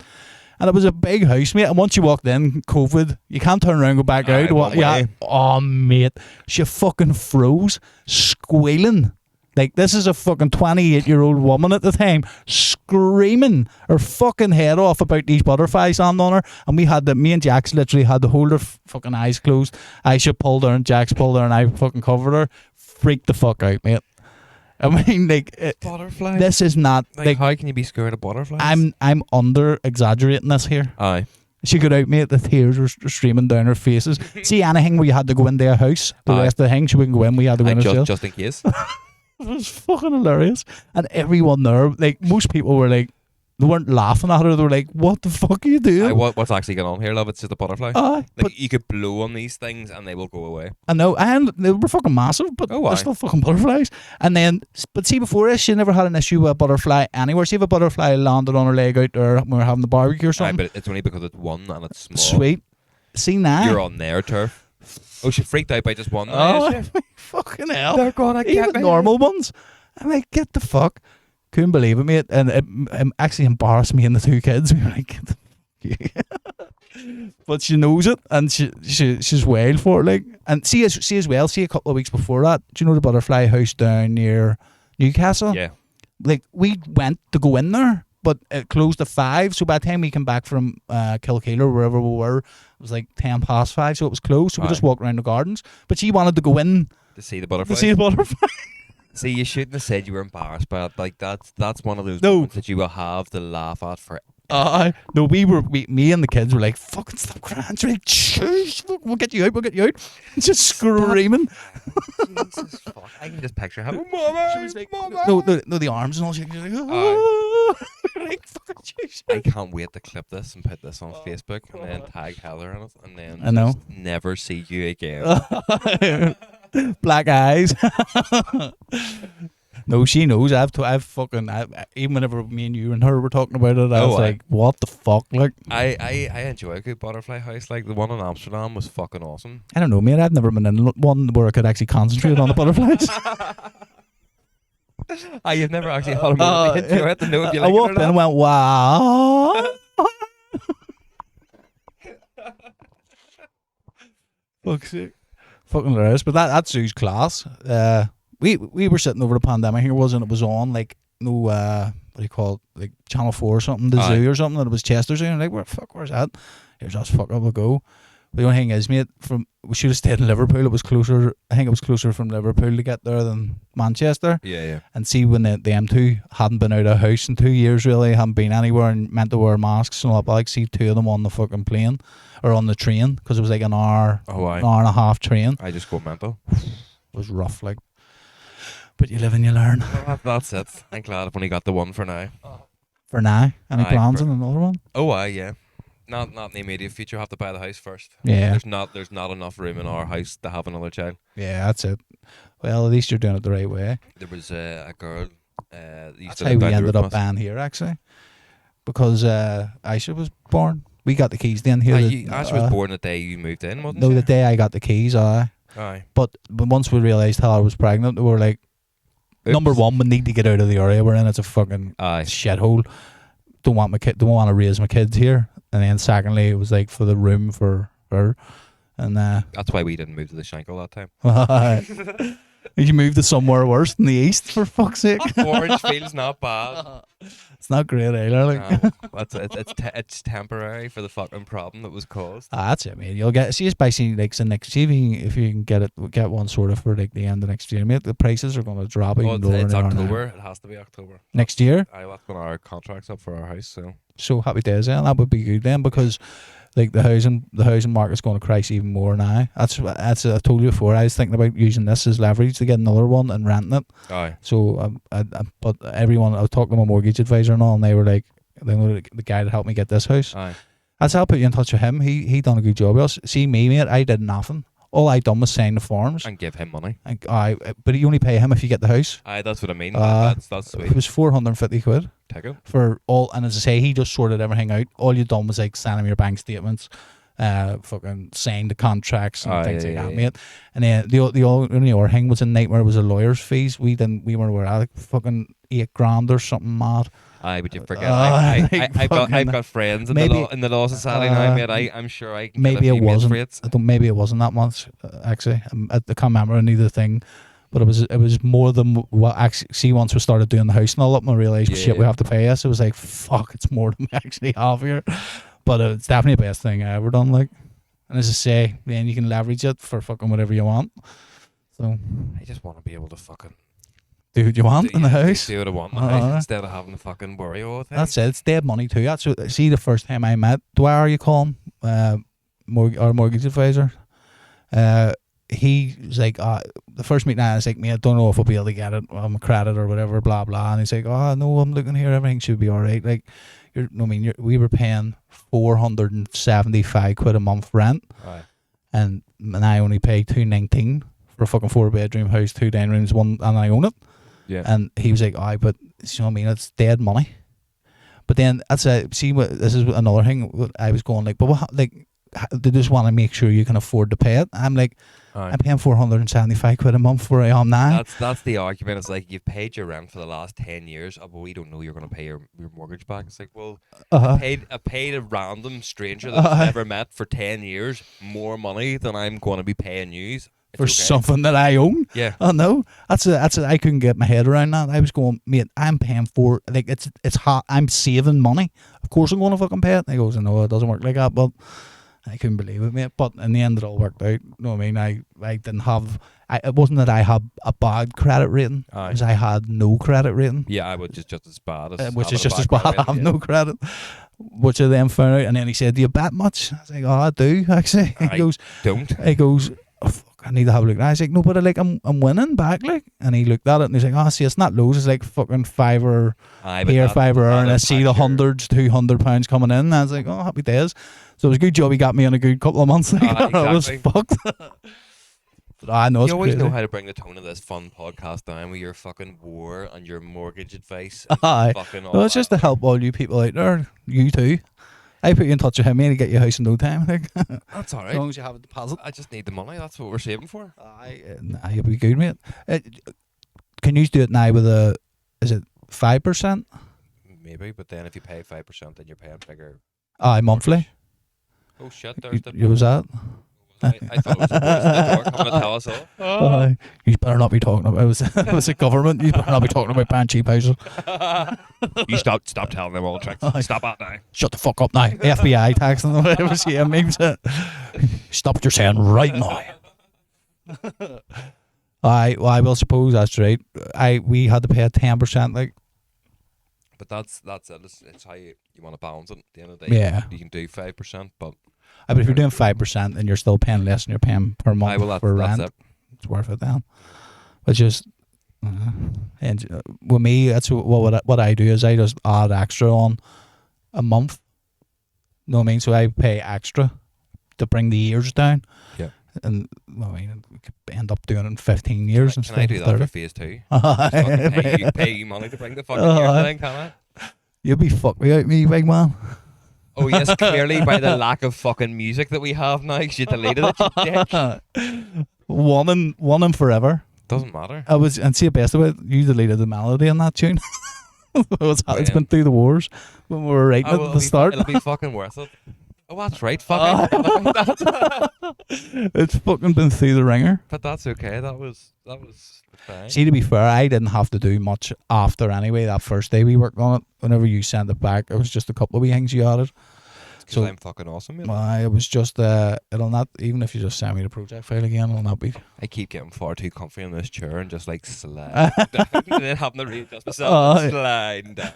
And it was a big house, mate. And once you walked in, COVID, you can't turn around and go back Aye, out. one way. Oh, mate. She fucking froze, squealing. Like, this is a fucking 28-year-old woman at the time, screaming her fucking head off about these butterflies on her. And me and Jax literally had to hold her fucking eyes closed. Aisha pulled her and Jax pulled her and I fucking covered her. Freaked the fuck out, mate. I mean, like, Butterflies? this is not, Like, how can you be scared of butterflies? I'm under exaggerating this here. Aye. She got out, mate. The tears were streaming down her faces. See, anything where you had to go into a house, the Aye. rest of the thing, she wouldn't go in. We had to go in ourselves. Just in case. It was fucking hilarious. And everyone there, like, most people were like, they weren't laughing at her. They were like, what the fuck are you doing? Aye, what's actually going on here, love? It's just a butterfly. Aye, Like, but you could blow on these things and they will go away. I know, and they were fucking massive, but Oh, aye. they're still fucking butterflies. And then, but see, before this, she never had an issue with a butterfly anywhere. See if a butterfly landed on her leg out there when we were having the barbecue or Aye, something. but it's only because it's one and it's small. Sweet. See now? You're on their turf. Oh, she freaked out by just one. Oh, Is she? fucking hell. They're gonna get Even me. normal ones. I'm like, get the fuck. Couldn't believe it, mate. And it actually embarrassed me and the two kids. We were like, get the fuck you. But she knows it, and she's wild for it. Like, and see as well. See, a couple of weeks before that, do you know the butterfly house down near Newcastle? Yeah. Like, we went to go in there, but it closed at 5. So by the time we came back from Kilkeel or wherever we were, it was like 5:10, so it was closed. So we Aye. just walked around the gardens. But she wanted to go in To see the to butterflies. see the butterfly. See, you shouldn't have said you were embarrassed by it. Like, that's one of those No. moments that you will have to laugh at for. No, me and the kids were like, fucking stop crying. She's like, shush, look, we'll get you out. Just screaming. Jesus fuck. I can just picture how. Mama, She was like, Mama. no, the arms and all. She was like, oh. Like, fucking shush. I can't wait to clip this and put this on Facebook and then tag Heather in it and then I know. just never see you again. Black eyes. No, she knows. Even whenever me and you and her were talking about it, I was like, what the fuck? Like, I enjoy a good butterfly house. Like, the one in Amsterdam was fucking awesome. I don't know, mate. I've never been in one where I could actually concentrate on the butterflies. You've never actually had a moment to enjoy it to know if you I like walked it in or and not. went, wow. Fuck's sake. Fucking hilarious. But that zoo's class. We were sitting over the pandemic here, it was on like no what do you call it, like Channel 4 or something, the Aye. zoo or something, and it was Chester Zoo, and like, where's that? Here's us, fuck up, we'll go. But the only thing is, mate, we should have stayed in Liverpool. It was closer. I think it was closer from Liverpool to get there than Manchester. Yeah. And see, when the M2 hadn't been out of house in 2 years, really, hadn't been anywhere and meant to wear masks and all that, but I like see 2 of them on the fucking plane or on the train, because it was like an hour and a half train. I just go mental. It was rough, like. But you live and you learn. Well, that's it. I'm glad I've only got the one for now. For now, any Aye, plans for- on another one? Oh, yeah. Not in the immediate future. Have to buy the house first. Yeah. There's not enough room in our house to have another child. Yeah, that's it. Well, at least you're doing it the right way. There was a girl. Used That's to how live we down the ended road up from us. buying here, actually, because Aisha was born. We got the keys then here. Ash was born the day you moved in, wasn't No, she? the day I got the keys. Aye. But once we realised Heather was pregnant, we were like, Oops. number one, we need to get out of the area we're in. It's a fucking Aye. shithole. Don't want to raise my kids here. And then secondly, it was like for the room for her. And That's why we didn't move to the Shankill that time. you moved to somewhere worse than the east, for fuck's sake. Orange feels not bad. It's not great either. Like. It's temporary for the fucking problem that was caused. That's it, mate. You'll get it's basically like the next year if you can get one sorted for like the end of next year, mate. The prices are going to drop even lower. It's than October. It has to be October next year. That's when our contract's up for our house. So happy days then. That would be good then because like the housing market's going to crash even more now. That's I told you before. I was thinking about using this as leverage to get another one and renting it. Aye. So but everyone I was talking to my mortgage advisor and all, and they were like, the guy that helped me get this house. Aye. I'll put you in touch with him. He done a good job. See me, mate. I did nothing. All I done was sign the forms and give him money. But you only pay him if you get the house. Aye, that's what I mean. That's sweet. It was £450. Take it for all, and as I say, he just sorted everything out. All you done was like send him your bank statements, fucking sign the contracts and things like that, mate. And then the only other thing was a nightmare was the lawyer's fees. We were at like fucking $8,000 or something mad. Aye, but you forget. I've got friends in the law society now, mate. I'm sure I can maybe get a few it wasn't. rates. Maybe it wasn't that much actually. I can't remember neither thing. But it was more than what actually. See, once we started doing the house and all up, I realised shit we have to pay us. It was like fuck, it's more than we actually have here. But it's definitely the best thing I ever done. Like, and as I say, then you can leverage it for fucking whatever you want. So I just want to be able to fucking do what you want in the house. Do what I want in the house instead of having to fucking worry all the time. That's it. It's dead money too. That's what, see, the first time I met Dwyer, you call him, our mortgage advisor. He was like, the first meeting I was like, I don't know if I'll be able to get it. I'm a credit or whatever, blah blah. And he's like, no, I'm looking here. Everything should be all right. Like, we were paying £475 a month rent, right. and I only pay $219 for a fucking 4-bedroom house, 2 dining rooms, one, and I own it. Yeah. And he was like, but you know what I mean? It's dead money. But then this is another thing. I was going like, but what, like, they just want to make sure you can afford to pay it. I'm like, I'm paying £475 a month where I am now. That's the argument. It's like, you've paid your rent for the last 10 years. But we don't know you're going to pay your mortgage back. It's like, well, I paid a random stranger that I've never met for 10 years more money than I'm going to be paying you for something that I own. Yeah. I know. That's I couldn't get my head around that. I was going, mate, I'm paying for, like, it's hot. I'm saving money. Of course I'm going to fucking pay it. And he goes, no, it doesn't work like that. But I couldn't believe it, mate. But in the end, it all worked out. You know what I mean? I didn't have... it wasn't that I had a bad credit rating. It was I had no credit rating. Yeah, I would just as bad as... which is just as bad. I have no credit. Which I then found out. And then he said, do you bet much? I was like, I do, actually. He goes... He goes, fuck, I need to have a look. And I was like, no, but I'm winning back, like. And he looked at it and he's like, see, it's not loads. It's like fucking £5 here, £5 there. And I see the hundreds, £200 coming in. And I was like, happy days. So it was a good job he got me in a good couple of months. Exactly. I was fucked. But I know you always know how to bring the tone of this fun podcast down with your fucking war and your mortgage advice. Well, it's just to help all you people out there. You too. I put you in touch with him and get your house in no time. That's all right. As long as you have a deposit. I just need the money. That's what we're saving for. You'll be good, mate. Can you do it now with is it 5%? Maybe, but then if you pay 5%, then you're paying bigger. Monthly. Oh shit! There's You was that? I thought it was the voice in the door coming to tell us all. You better not be talking about it. Was a government. You better not be talking about buying cheap houses. You stop telling them all the tricks. Stop that now. Shut the fuck up now. FBI tax and whatever. See, I mean, stop what you're saying right now. I will suppose that's right. We had to pay a 10%, like. But that's it. It's how you want to balance it. At the end of the day, yeah, you can do 5%, but if you're doing 5% and you're still paying less than you're paying per month for rent, it's worth it then. But just and with me, that's what I do is I just add extra on a month. You know what I mean? So I pay extra to bring the years down. Yeah. And I mean, we could end up doing it in 15 years instead of 30. Can I do that for phase 2? Pay you money to bring the fucking years down, can I? You'll be fucked without me, big man. Oh yes, clearly by the lack of fucking music that we have now, because you deleted it, you dick. One and forever. Doesn't matter. And see the best of it, you deleted the melody in that tune. It's been through the wars when we were writing it at the start. It'll be fucking worth it. Oh, that's right. Fuck. It's fucking been through the ringer. But that's okay. That was fine. See, to be fair, I didn't have to do much after anyway. That first day we worked on it, whenever you sent it back, it was just a couple of wee things you added. Because I'm fucking awesome, mate. It was just it'll not, even if you just send me the project file again, it'll not be. I keep getting far too comfy in this chair and just like sliding down, and then having to readjust myself and sliding down.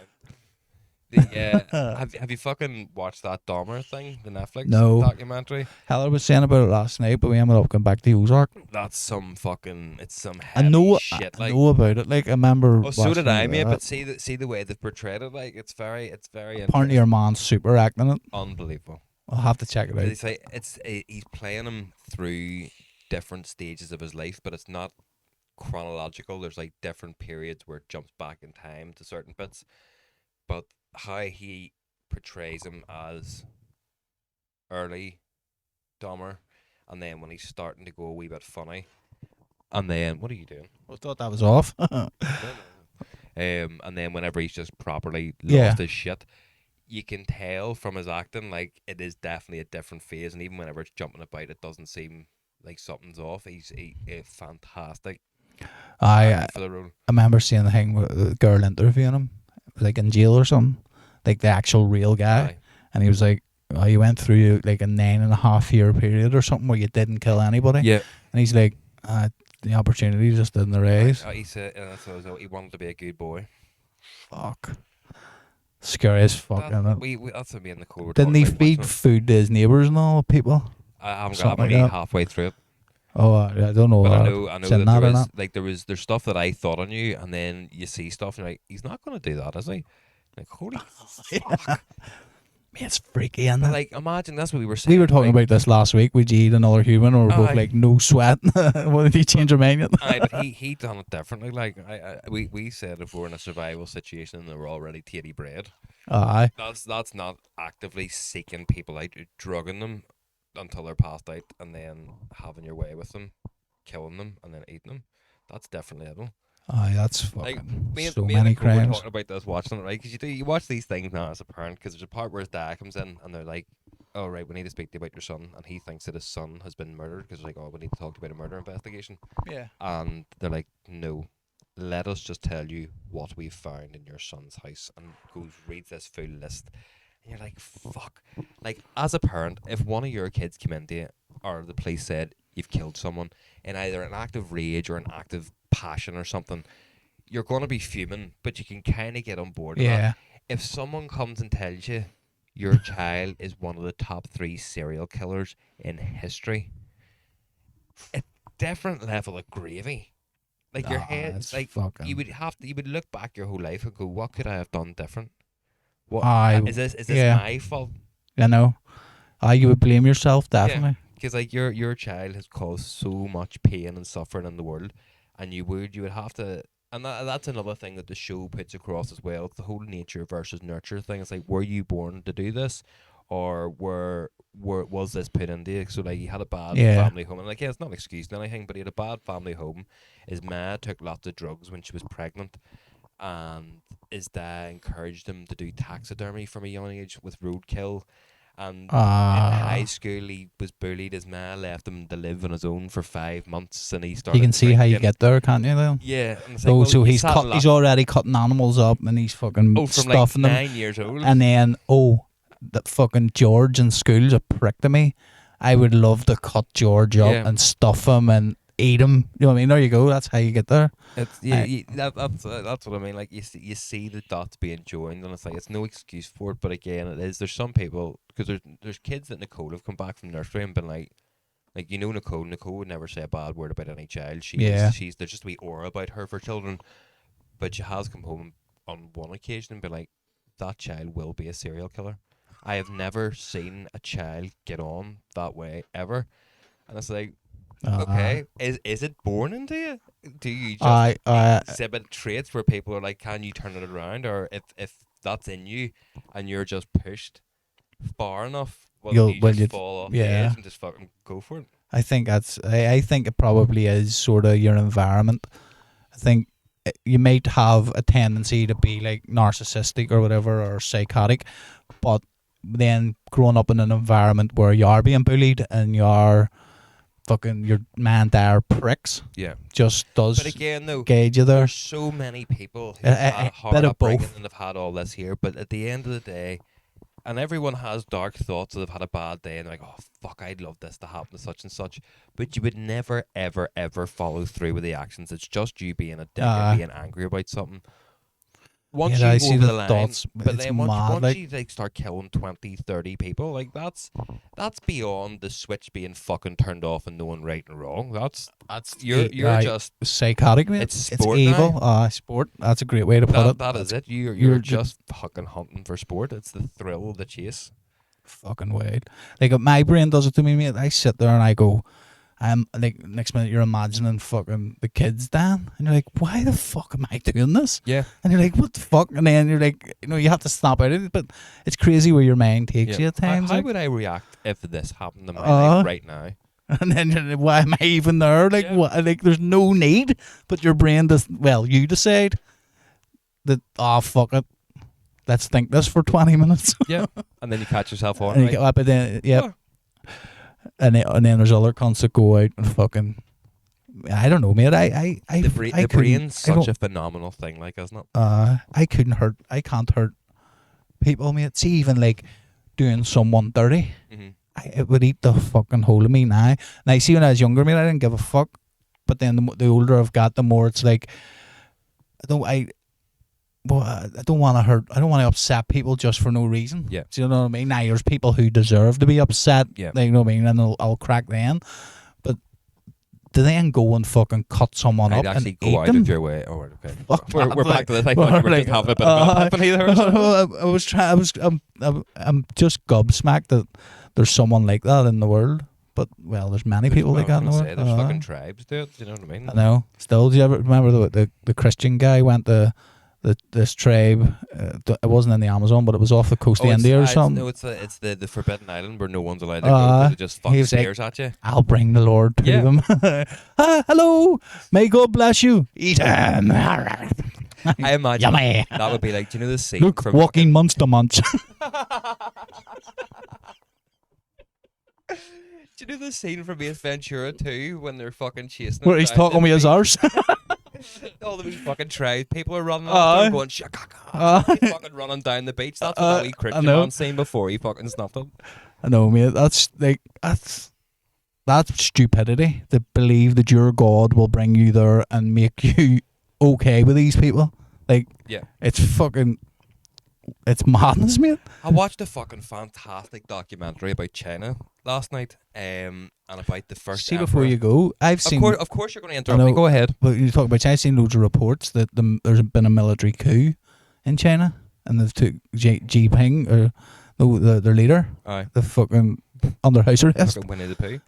Have you fucking watched that Dahmer thing, the Netflix documentary? Heather was saying about it last night, but we ended up going back to Ozark. That's some fucking, it's some I heavy know, shit. I know about it. Like, I remember. Oh, so did I, watching mate. it. But see the way they've portrayed it. Like, it's very. Apparently, your man's super acting it. Unbelievable. I'll have to check it out. It's like he's playing him through different stages of his life, but it's not chronological. There's like different periods where it jumps back in time to certain bits, but how he portrays him as early Dahmer, and then when he's starting to go a wee bit funny, and then what are you doing? I thought that was off. And then whenever he's just properly lost his shit, you can tell from his acting, like, it is definitely a different phase, and even whenever it's jumping about, it doesn't seem like something's off. He's a fantastic I for the role. I remember seeing the thing with the girl interviewing him, like in jail or something, like the actual real guy. Aye. And he was like, oh, you went through like a 9.5 year period or something where you didn't kill anybody. Yeah. And he's like, the opportunity just didn't arise. He said he wanted to be a good boy. Fuck. Scary as fuck, isn't it? We that's what me and Nicole were Didn't he talking about feed watching food to his neighbours and all people? I haven't got something like I'm only that? halfway through it. Oh, I don't know. But I know said that or not. there's stuff that I thought I knew, and then you see stuff and you're like, he's not gonna do that, is he? Like, holy fuck. Man, it's freaky, isn't But it? like, imagine that's what we were saying. We were talking about this last week. Would you eat another human, or we're both Aye. like, no sweat? What did he change your mind yet? Aye, but he done it differently. Like we said, if we're in a survival situation and they're already tatty bred, Aye. that's not actively seeking people out, drugging them until they're passed out, and then having your way with them, killing them, and then eating them. That's definitely it. Aye, that's Like, fucking me and so Nicole many were crimes. talking about this, watching it, right? Because you watch these things now as a parent, because there's a part where his dad comes in and they're like, "Oh right, we need to speak to you about your son," and he thinks that his son has been murdered, because like, "Oh, we need to talk about a murder investigation," Yeah. and they're like, "No, let us just tell you what we've found in your son's house," and reads this full list, and you're like, "Fuck!" Like, as a parent, if one of your kids came into you, or the police said you've killed someone in either an act of rage or an act of passion or something, you're going to be fuming, but you can kind of get on board with Yeah. that. If someone comes and tells you your child is one of the top 3 serial killers in history, a different level of gravy. Like, your head, it's like, fucking- you would look back your whole life and go, what could I have done different? What Aye, is this yeah. my fault? You know, you would blame yourself, definitely. Because like your child has caused so much pain and suffering in the world, and you would have to. And that's another thing that the show puts across as well. It's the whole nature versus nurture thing. It's like, were you born to do this, or was this put into you? So like, he had a bad family home, and like, yeah, it's not excusing anything, but he had a bad family home. His ma took lots of drugs when she was pregnant, and his dad encouraged him to do taxidermy from a young age with roadkill. And in high school, he was bullied. His ma left him to live on his own for 5 months, and he started. You can see how you get there, can't you? Though. Yeah. And it's So, like, well, he's already cutting animals up, and he's fucking from stuffing like them. 9 years old. And then, that fucking George in school's a prick to me. I would love to cut George up and stuff him and eat him. You know what I mean? There you go. That's how you get there. It's that's what I mean. Like, you see the dots being joined, and it's like, it's no excuse for it. But again, it is. There's some people, because there's kids that Nicole have come back from nursery and been like Nicole. Nicole would never say a bad word about any child. There's just a wee aura about her for children. But she has come home on one occasion and been like, that child will be a serial killer. I have never seen a child get on that way ever. And it's like, okay, is it born into you? Do you just exhibit traits where people are like, can you turn it around? Or if that's in you and you're just pushed far enough, you just fall off the edge and just fucking go for it. I think it probably is sort of your environment. I think you might have a tendency to be like narcissistic or whatever, or psychotic, but then growing up in an environment where you are being bullied and you're fucking your man there pricks Yeah. just does But again, though, gauge you there. there's so many people who A- have a had bit hard of upbringing both. and have had all this here. But at the end of the day, and everyone has dark thoughts that they've had a bad day and they're like, oh, fuck, I'd love this to happen to such and such. But you would never, ever, ever follow through with the actions. It's just you being a dick and being angry about something. Once I you see go over the the line, thoughts, but it's then mad, once like- you like start killing 20, 30 people, like that's beyond the switch being fucking turned off and knowing right and wrong. That's you're just psychotic, mate. it's It's sport evil. now. sport. That's a great way to put it. that is it. You're you're just fucking hunting for sport. It's the thrill of the chase. Fucking weird. Like my brain does it to me, mate. I sit there and I go, I'm like, next minute you're imagining fucking the kids, Dan, and you're like, why the fuck am I doing this? Yeah. And you're like, what the fuck? And then you're like, you have to snap out of it, but it's crazy where your mind takes you at times. How like. would I react if this happened to my life right now? And then you're like, why am I even there? Like, what? Like, there's no need, but your brain does. Well, you decide that. Oh, fuck it. Let's think this for 20 minutes. Yeah. And then you catch yourself on. And you Right? get up, and then Oh. and then there's other cunts that go out and fucking. I don't know, mate. The brain's such a phenomenal thing, like, isn't it? I can't hurt people, mate. See, even like doing someone dirty, it would eat the fucking whole of me now. Now, see, when I was younger, mate, I didn't give a fuck. But then the older I've got, the more it's like, I don't want to hurt. I don't want to upset people just for no reason. Yeah. Do you know what I mean? Now, there's people who deserve to be upset. Yeah. You know what I mean? And I'll crack then. But to then go and fucking cut someone I'd up actually and go eat out them. of your way. Oh, right, okay. Fuck We're that, back to this. I like- thought you were like, having a bit of an epiphany there. or something. I'm just gobsmacked that there's someone like that in the world. But well, there's many people like that in the world. There's fucking tribes, dude. Do you know what I mean? I know. Still, do you ever remember the Christian guy went to this tribe? It wasn't in the Amazon, but it was off the coast of India or something. No, it's the Forbidden Island where no one's allowed to go because it just he fucking was like, stares at you. I'll bring the Lord to Yeah. them. Hello, may God bless you. Eat him. I imagine Yummy. that would be like, do you know the scene Look, from walking monster munch. Do you know the scene from Ace Ventura 2 when they're fucking chasing Where him he's down talking the with his beach? arse. All the wee fucking tribes, people are running after him going he's fucking running down the beach. That's what that wee Christian know. man seen before he fucking snuffed him. I know, mate. That's stupidity to believe that your God will bring you there and make you okay with these people. Like, Yeah. it's madness, mate. I watched a fucking fantastic documentary about China last night, and about the first. See, before emperor. you go, I've seen. Of course, you're going to interrupt me. Go ahead. But you talk about China. I've seen loads of reports that there's been a military coup in China, and they've took Jinping or their leader, Aye. the fucking under house arrest. Fucking Winnie the Pooh.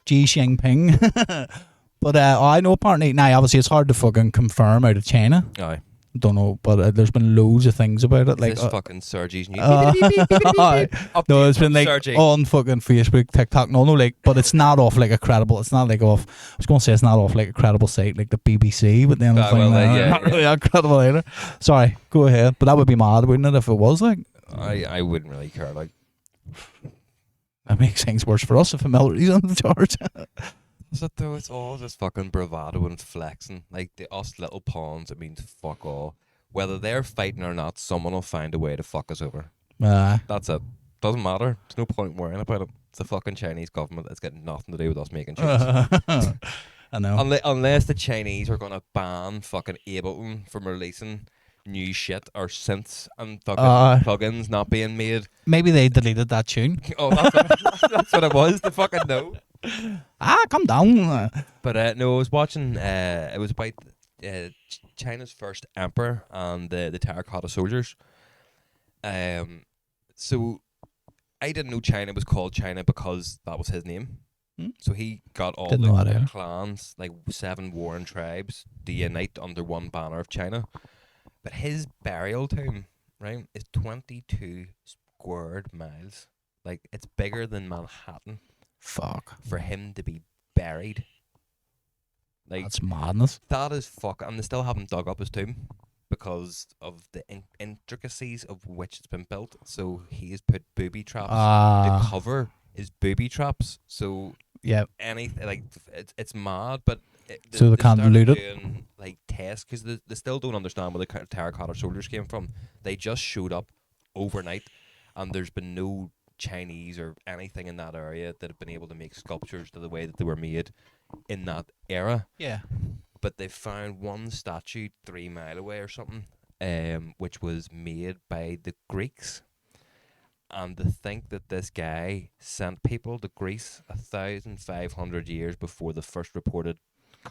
Xi Jinping. But I know apparently now. Obviously, it's hard to fucking confirm out of China. Aye. Don't know, but there's been loads of things about it. Like This fucking Sergey's news. no, it's been like Sergey. on fucking Facebook, TikTok. No, like, but it's not off like a credible. It's not like off. I was going to say it's not off like a credible site like the BBC, but then I was well, yeah, not really that credible either. Sorry, go ahead. But that would be mad, wouldn't it, if it was like? I wouldn't really care. Like, That makes things worse for us if the military's on the charge. is it though? It's all just fucking bravado and flexing. Like us little pawns, it means fuck all. Whether they're fighting or not, someone will find a way to fuck us over. That's it. Doesn't matter. There's no point worrying about it. It's the fucking Chinese government. It's got nothing to do with us making changes. I know. Unless the Chinese are gonna ban fucking Ableton from releasing new shit or synths and fucking plugins not being made. Maybe they deleted that tune. Oh, that's what it was. The fucking no. Come down. But no, I was watching. It was about China's first emperor and the Terracotta soldiers. So I didn't know China was called China because that was his name. So he got all Didn't know that the either. clans, like 7 warring tribes, to unite under one banner of China. But his burial tomb, right, is 22 squared miles. Like, it's bigger than Manhattan Fuck. for him to be buried. Like, That's madness. that is fuck. And they still haven't dug up his tomb because of the intricacies of which it's been built. So he has put booby traps to Ah, cover his booby traps. So yeah. anything like it's mad, but So they can't started loot it? doing like tests because they still don't understand where the terracotta soldiers came from. They just showed up overnight, and there's been no Chinese or anything in that area that have been able to make sculptures to the way that they were made in that era. Yeah. But they found one statue 3 mile away or something, which was made by the Greeks. And to think that this guy sent people to Greece 1,500 years before the first reported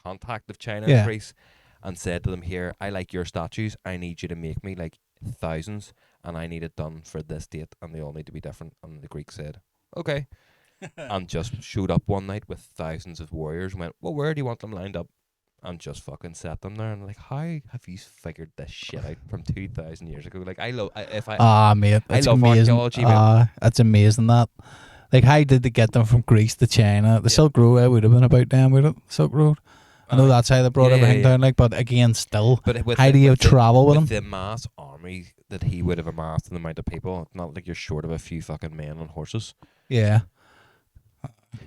contact of China and Yeah. Greece, and said to them, "Here, I like your statues. I need you to make me like thousands, and I need it done for this date, and they all need to be different." And the Greeks said, "Okay," and just showed up one night with thousands of warriors and went, "Well, where do you want them lined up?" And just fucking set them there. And like, how have you figured this shit out from 2,000 years ago? Like, I love Mate, I it's love amazing. archaeology, mate. It's amazing that. Like, how did they get them from Greece to China? The Silk Road, it would have been about them, would it? Silk Road. I know that's how they brought everything down. Like, but again, still, But with how do you travel with them? the mass army that he would have amassed and the amount of people, it's not like you're short of a few fucking men on horses. Yeah.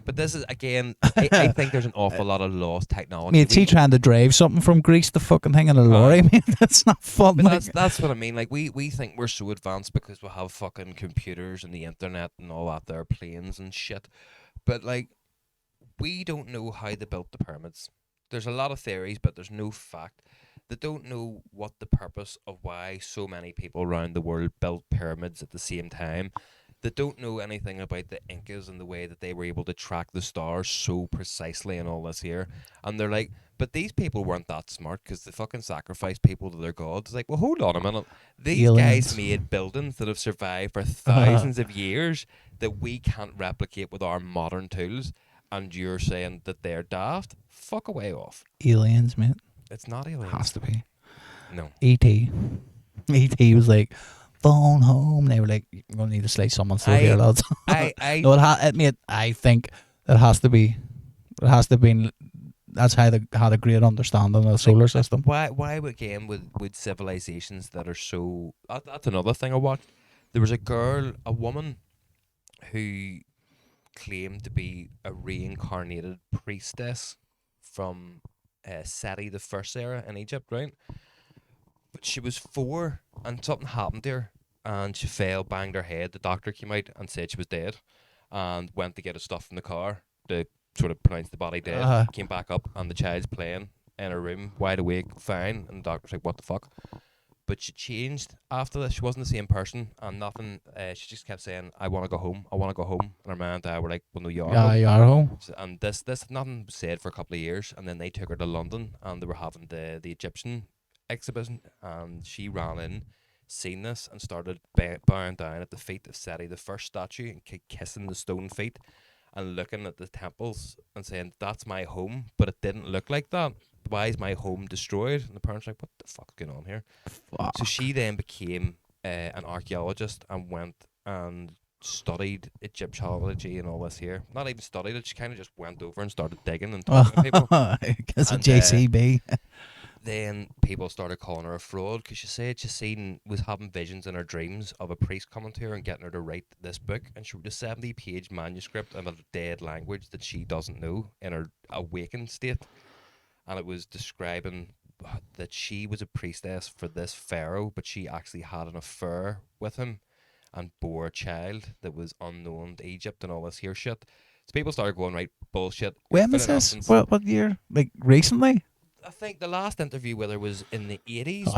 But this is again, I think there's an awful lot of lost technology. Mate, he trying to drive something from Greece to fucking thing in a lorry, mate. That's not fun. But Like. that's what I mean. Like we think we're so advanced because we have fucking computers and the internet and all that there, planes and shit. But like, we don't know how they built the pyramids. There's a lot of theories, but there's no fact. They don't know what the purpose of why so many people around the world built pyramids at the same time. They don't know anything about the Incas and the way that they were able to track the stars so precisely and all this here. And they're like, but these people weren't that smart because they fucking sacrificed people to their gods. It's like, well, hold on a minute. These Aliens. guys made buildings that have survived for thousands of years that we can't replicate with our modern tools. And you're saying that they're daft? Fuck away off. Aliens, mate. It's not aliens. Has to be. No. E.T. E.T. was like, phone home. They were like, you're going to need to slice someone's throat here, lads. No, mate, I think it has to be. It has to be. That's how they had a great understanding of the solar system. Why again with civilizations that are so... That's another thing I watched. There was a woman who claimed to be a reincarnated priestess from Seti the First era in Egypt, right? But she was 4 and something happened to her and she fell, banged her head. The doctor came out and said she was dead and went to get her stuff from the car to sort of pronounce the body dead. Came back up and the child's playing in her room, wide awake, fine, and the doctor's like, what the fuck? But she changed after this. She wasn't the same person and nothing. She just kept saying, I want to go home. I want to go home. And her man and dad were like, well, no, you are home. You are home. So, and this nothing was said for a couple of years. And then they took her to London and they were having the Egyptian exhibition. And she ran in, seen this, and started bowing down at the feet of Seti, the first statue, and kissing the stone feet and looking at the temples and saying, that's my home. But it didn't look like that. Why is my home destroyed? And the parents were like, what the fuck's going on here? So she then became an archaeologist and went and studied Egyptology and all this here. Not even studied it, she kind of just went over and started digging and talking to people. Because of JCB. Then people started calling her a fraud because she said was having visions in her dreams of a priest coming to her and getting her to write this book. And she wrote a 70-page manuscript of a dead language that she doesn't know in her awakened state. And it was describing that she was a priestess for this pharaoh, but she actually had an affair with him and bore a child that was unknown to Egypt and all this here shit. So people started going, right, bullshit. When was this? What year? Like recently? I think the last interview with her was in the 80s.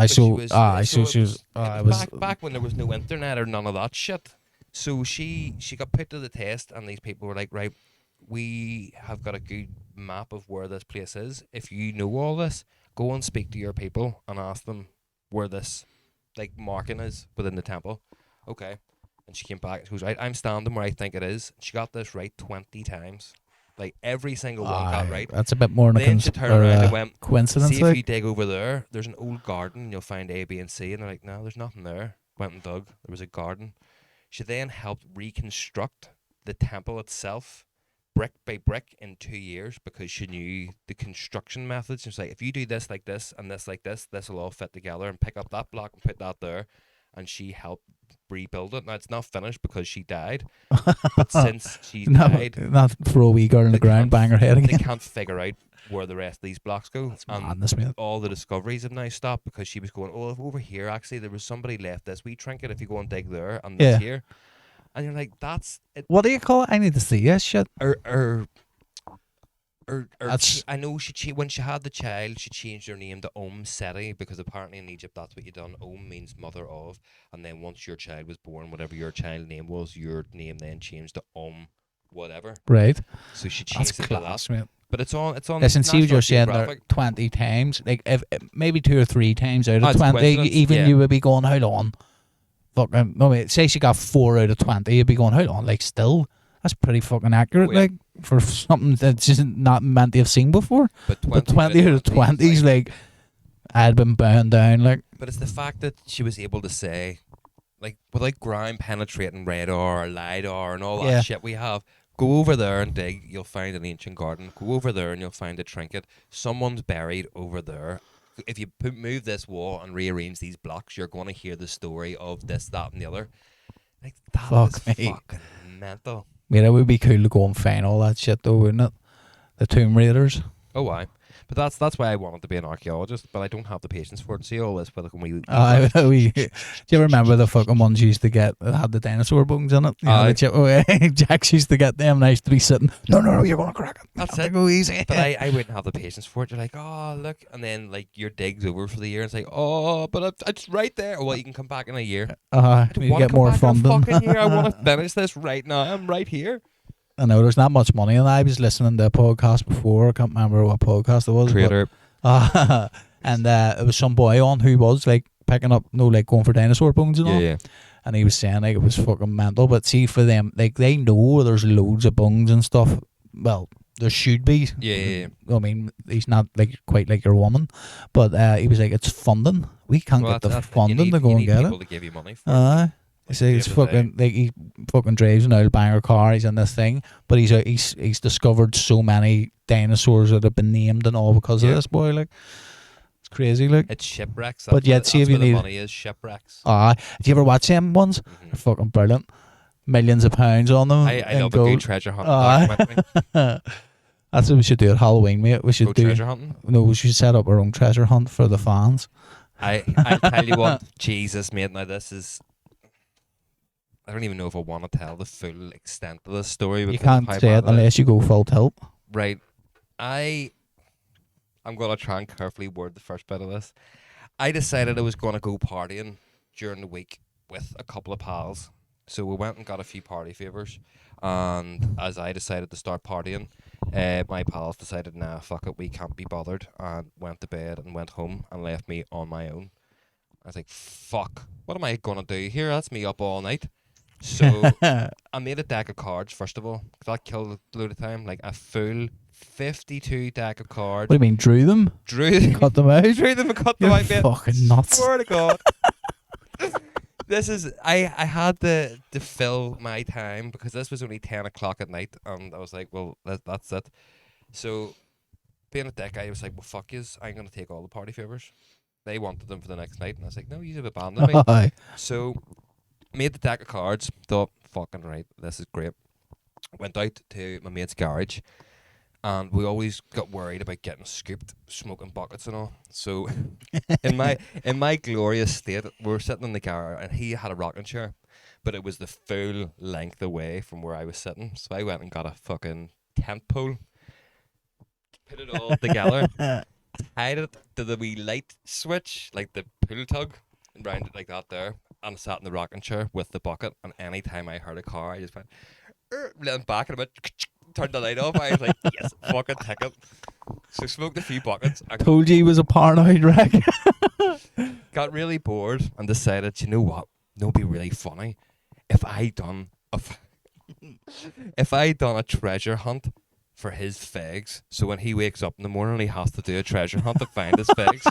Back when there was no internet or none of that shit. So she got put to the test and these people were like, right, we have got a good map of where this place is. If you know all this, go and speak to your people and ask them where this like marking is within the temple. Okay. And she came back. She goes, right, I'm standing where I think it is. She got this right 20 times. Like every single one got right. That's a bit more than then she turned around and went, coincidence. See if you dig over there, there's an old garden and you'll find A, B, and C. And they're like, no, there's nothing there. Went and dug. There was a garden. She then helped reconstruct the temple itself, brick by brick in 2 years because she knew the construction methods. She was like, if you do this like this and this like this will all fit together, and pick up that block and put that there. And she helped rebuild it. Now, it's not finished because she died. But since she died... Not for a wee girl in the ground, bang her head again. They can't figure out where the rest of these blocks go. That's madness, mate. All the discoveries have now stopped because she was going, oh, over here, actually, there was somebody left this wee trinket if you go and dig there and this here. And you're like, that's... It. What do you call it? I need to see this shit. I know when she had the child, she changed her name to Seti because apparently in Egypt that's what you done. Means mother of, and then once your child was born, whatever your child name was, your name then changed to whatever. Right. So she changed that's it class, to that. Mate. But it's on. Listen, see what you're saying there 20 times, like if maybe 2 or 3 times out of 20, even you would be going, hold on. Fucking, no, wait, say she got 4 out of 20, you'd be going, hold on, like still. That's pretty fucking accurate, like, for something that's just not meant to have seen before. But 20 out of 20s, like, I'd been bound down, like. But it's the fact that she was able to say, like, without ground penetrating radar or LiDAR and all that shit we have, go over there and dig, you'll find an ancient garden. Go over there and you'll find a trinket. Someone's buried over there. If you move this wall and rearrange these blocks, you're going to hear the story of this, that, and the other. Like, that is fucking mental. Mate, it would be cool to go and find all that shit though, wouldn't it? The Tomb Raiders. Oh, aye. But that's why I wanted to be an archaeologist, but I don't have the patience for it. See all this with we. Do you ever remember the fucking ones you used to get that had the dinosaur bones in it? You know, Jax used to get them and I used to be sitting, no, you're going to crack it. That's it. Go easy. But I wouldn't have the patience for it. You're like, oh, look. And then like your dig's over for the year and it's like, oh, but it's right there. Well, you can come back in a year. You get more funding. I want to finish this right now. I'm right here. I know there's not much money, and I was listening to a podcast before. I can't remember what podcast it was. Creator. And it was some boy on who was like picking up, like going for dinosaur bones and all. Yeah. And he was saying like it was fucking mental. But see, for them, like they know there's loads of bones and stuff. Well, there should be. Yeah. I mean, he's not like quite like your woman, but he was like, it's funding. We can't get the funding to go and get it. People to give you money for it. It's fucking like he fucking drives an old banger car. He's in this thing, but he's discovered so many dinosaurs that have been named and all because of this boy. Like, it's crazy. Like, it's shipwrecks. But yet, see if you need money is shipwrecks. Do you ever watch them ones? They're fucking brilliant. Millions of pounds on them. I love a good treasure hunt. That's what we should do at Halloween, mate. We should do treasure hunting. No, we should set up our own treasure hunt for the fans. I tell you what, Jesus, mate. Now this is. I don't even know if I want to tell the full extent of this story. You can't say it unless you go full tilt. Right. I'm going to try and carefully word the first bit of this. I decided I was going to go partying during the week with a couple of pals. So we went and got a few party favours. And as I decided to start partying, my pals decided, nah, fuck it, we can't be bothered. And went to bed and went home and left me on my own. I was like, fuck, what am I going to do here? That's me up all night. So I made a deck of cards first of all. That killed a load of time. Like a full 52 deck of cards. What do you mean, drew them? Cut them out? Drew them and cut them out, mate. Fucking nuts. Swear to God. This is I had to fill my time because this was only 10 o'clock at night, and I was like, well, that's it. So being a deck guy, I was like, well, fuck yous, I'm gonna take all the party favors. They wanted them for the next night, and I was like, no, you have abandoned me. So made the deck of cards, thought, fucking right, this is great. Went out to my mate's garage, and we always got worried about getting scooped, smoking buckets and all. So in my glorious state, we were sitting in the garage, and he had a rocking chair, but it was the full length away from where I was sitting. So I went and got a fucking tent pole, put it all together, tied it to the wee light switch, like the pull tug, and round it like that there. And sat in the rocking chair with the bucket, and any time I heard a car, I just went leaned back and I went turned the light off. I was like, yes, fucking ticket. So smoked a few buckets. I told you he was a paranoid wreck. Got really bored and decided, you know what? It'd be really funny if I done a treasure hunt for his fags. So when he wakes up in the morning, he has to do a treasure hunt to find his fags.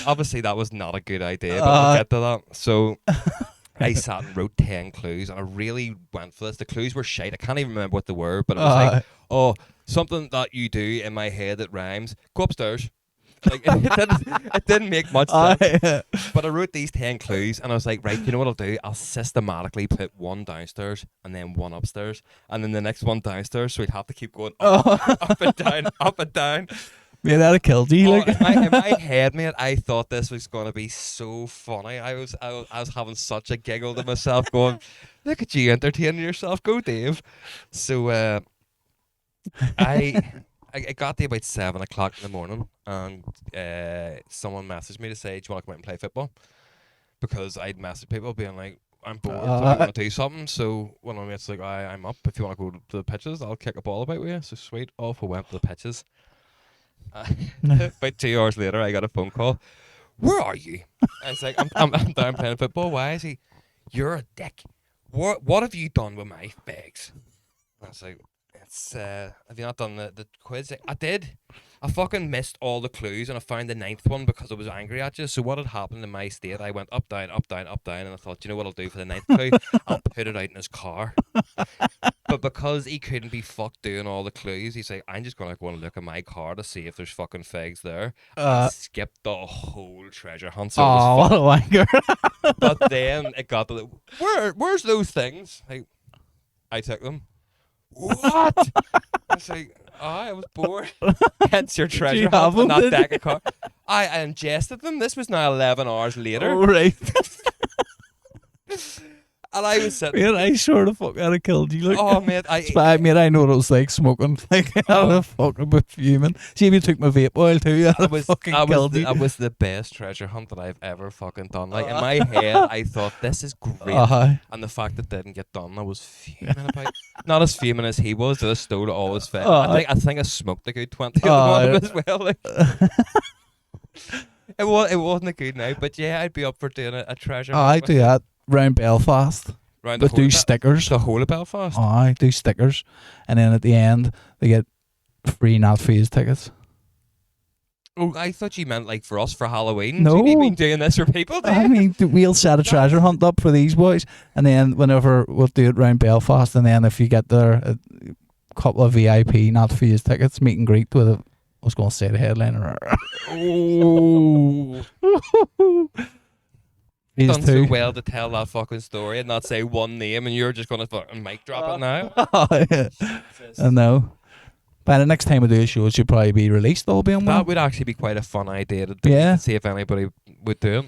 Obviously, that was not a good idea, but we'll get to that. So I sat and wrote 10 clues, and I really went for this. The clues were shite. I can't even remember what they were, but it was like, oh, something that you do in my head that rhymes. Go upstairs. Like it didn't make much sense. But I wrote these 10 clues, and I was like, right, you know what I'll do? I'll systematically put one downstairs and then one upstairs, and then the next one downstairs. So we'd have to keep going up and down, up and down. Yeah, that'd have killed you. Like. In my head, mate, I thought this was going to be so funny. I was having such a giggle to myself, going, "Look at you entertaining yourself, go Dave." So I got there about 7 o'clock in the morning, and someone messaged me to say, "Do you want to come out and play football?" Because I'd messaged people being like, "I'm bored, I want to do something." So one of my mates was like, "I'm up. If you want to go to the pitches, I'll kick a ball about with you." So sweet, off we went to the pitches. About 2 hours later, I got a phone call. "Where are you?" I was like, I'm down playing football. "Why?" Is he? "You're a dick. What have you done with my bags?" I was like, "It's have you not done the quiz?" "I did. I fucking missed all the clues, and I found the 9th one because I was angry at you." So what had happened in my state, I went up, down, up, down, up, down, and I thought, you know what I'll do for the 9th clue? I'll put it out in his car. But because he couldn't be fucked doing all the clues, he's like, "I'm just gonna go and look at my car to see if there's fucking figs there." I skipped the whole treasure hunt. So what a wanker. But then it got to where's those things? Like, I took them. What? I was like, I was bored. Hence your treasure hunt and that deck of cards. I ingested them. This was now 11 hours later. Oh, right. And I was sitting. Mate, I sure the fuck I'd have killed you. Like. Oh, mate. Mate, I know what it was like smoking. Like, I'd have fucking been fuming. See if you took my vape oil too, I'd have fucking killed you. That was the best treasure hunt that I've ever fucking done. Like, in my head, I thought, this is great. And the fact that it didn't get done, I was fuming about. Not as fuming as he was, that I stole all his fat. I think I smoked a good 20 of them as well. Like. It wasn't a good night, but yeah, I'd be up for doing a treasure hunt. I do that. Round Belfast. But do stickers. The whole of Belfast? I do stickers. And then at the end, they get free Not Fazed tickets. Oh, I thought you meant like for us for Halloween. No. So you've been doing this for people, do you? I mean, we'll set a treasure hunt up for these boys. And then whenever we'll do it round Belfast, and then if you get there, a couple of VIP Not Fazed tickets, meet and greet with I was going to say the headliner. Oh. He's done so well to tell that fucking story and not say one name, and you're just gonna fucking mic drop it now. I know. By the next time we do a show, it should probably be released. All being well. That would actually be quite a fun idea to do. Yeah. To see if anybody would do it.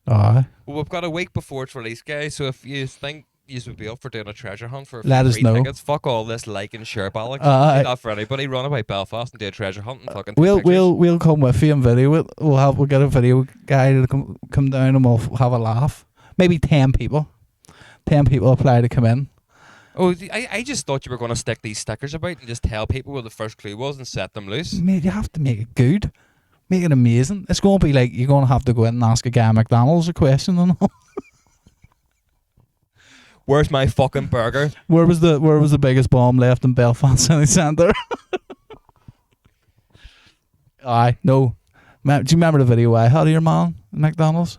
Well, we've got a week before it's released, guys. So if you think you would be up for doing a treasure hunt for let us know. Tickets, fuck all this like and share Baltic. Not for anybody. Run away Belfast and do a treasure hunt and fucking. We'll come with you and video it. We'll get a video guy to come down and we'll have a laugh. Maybe 10 people. 10 people apply to come in. Oh, I just thought you were going to stick these stickers about and just tell people where the first clue was and set them loose. Mate, you have to make it good. Make it amazing. It's going to be like you're going to have to go in and ask a guy at McDonald's a question and all. Where's my fucking burger? Where was the biggest bomb left in Belfast City Centre? No. Do you remember the video I had of your man at McDonald's?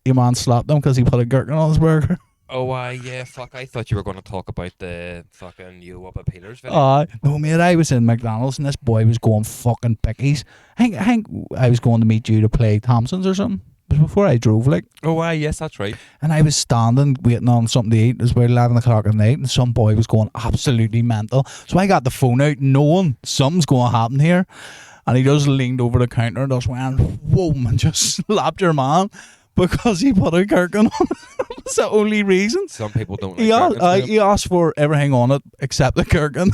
Your man slapped him because he put a gherkin on his burger. Oh, yeah, fuck. I thought you were going to talk about the fucking You Up at Peter's video. No, mate, I was in McDonald's and this boy was going fucking pickies. I think I was going to meet you to play Thompson's or something. It was before I drove, like. Oh, yes, that's right. And I was standing waiting on something to eat. It was about 11 o'clock at night and some boy was going absolutely mental. So I got the phone out knowing something's going to happen here. And he just leaned over the counter and just went, whoa, and just slapped your man because he put a gherkin on it. That's the only reason. Some people don't like he asked for everything on it except the gherkin.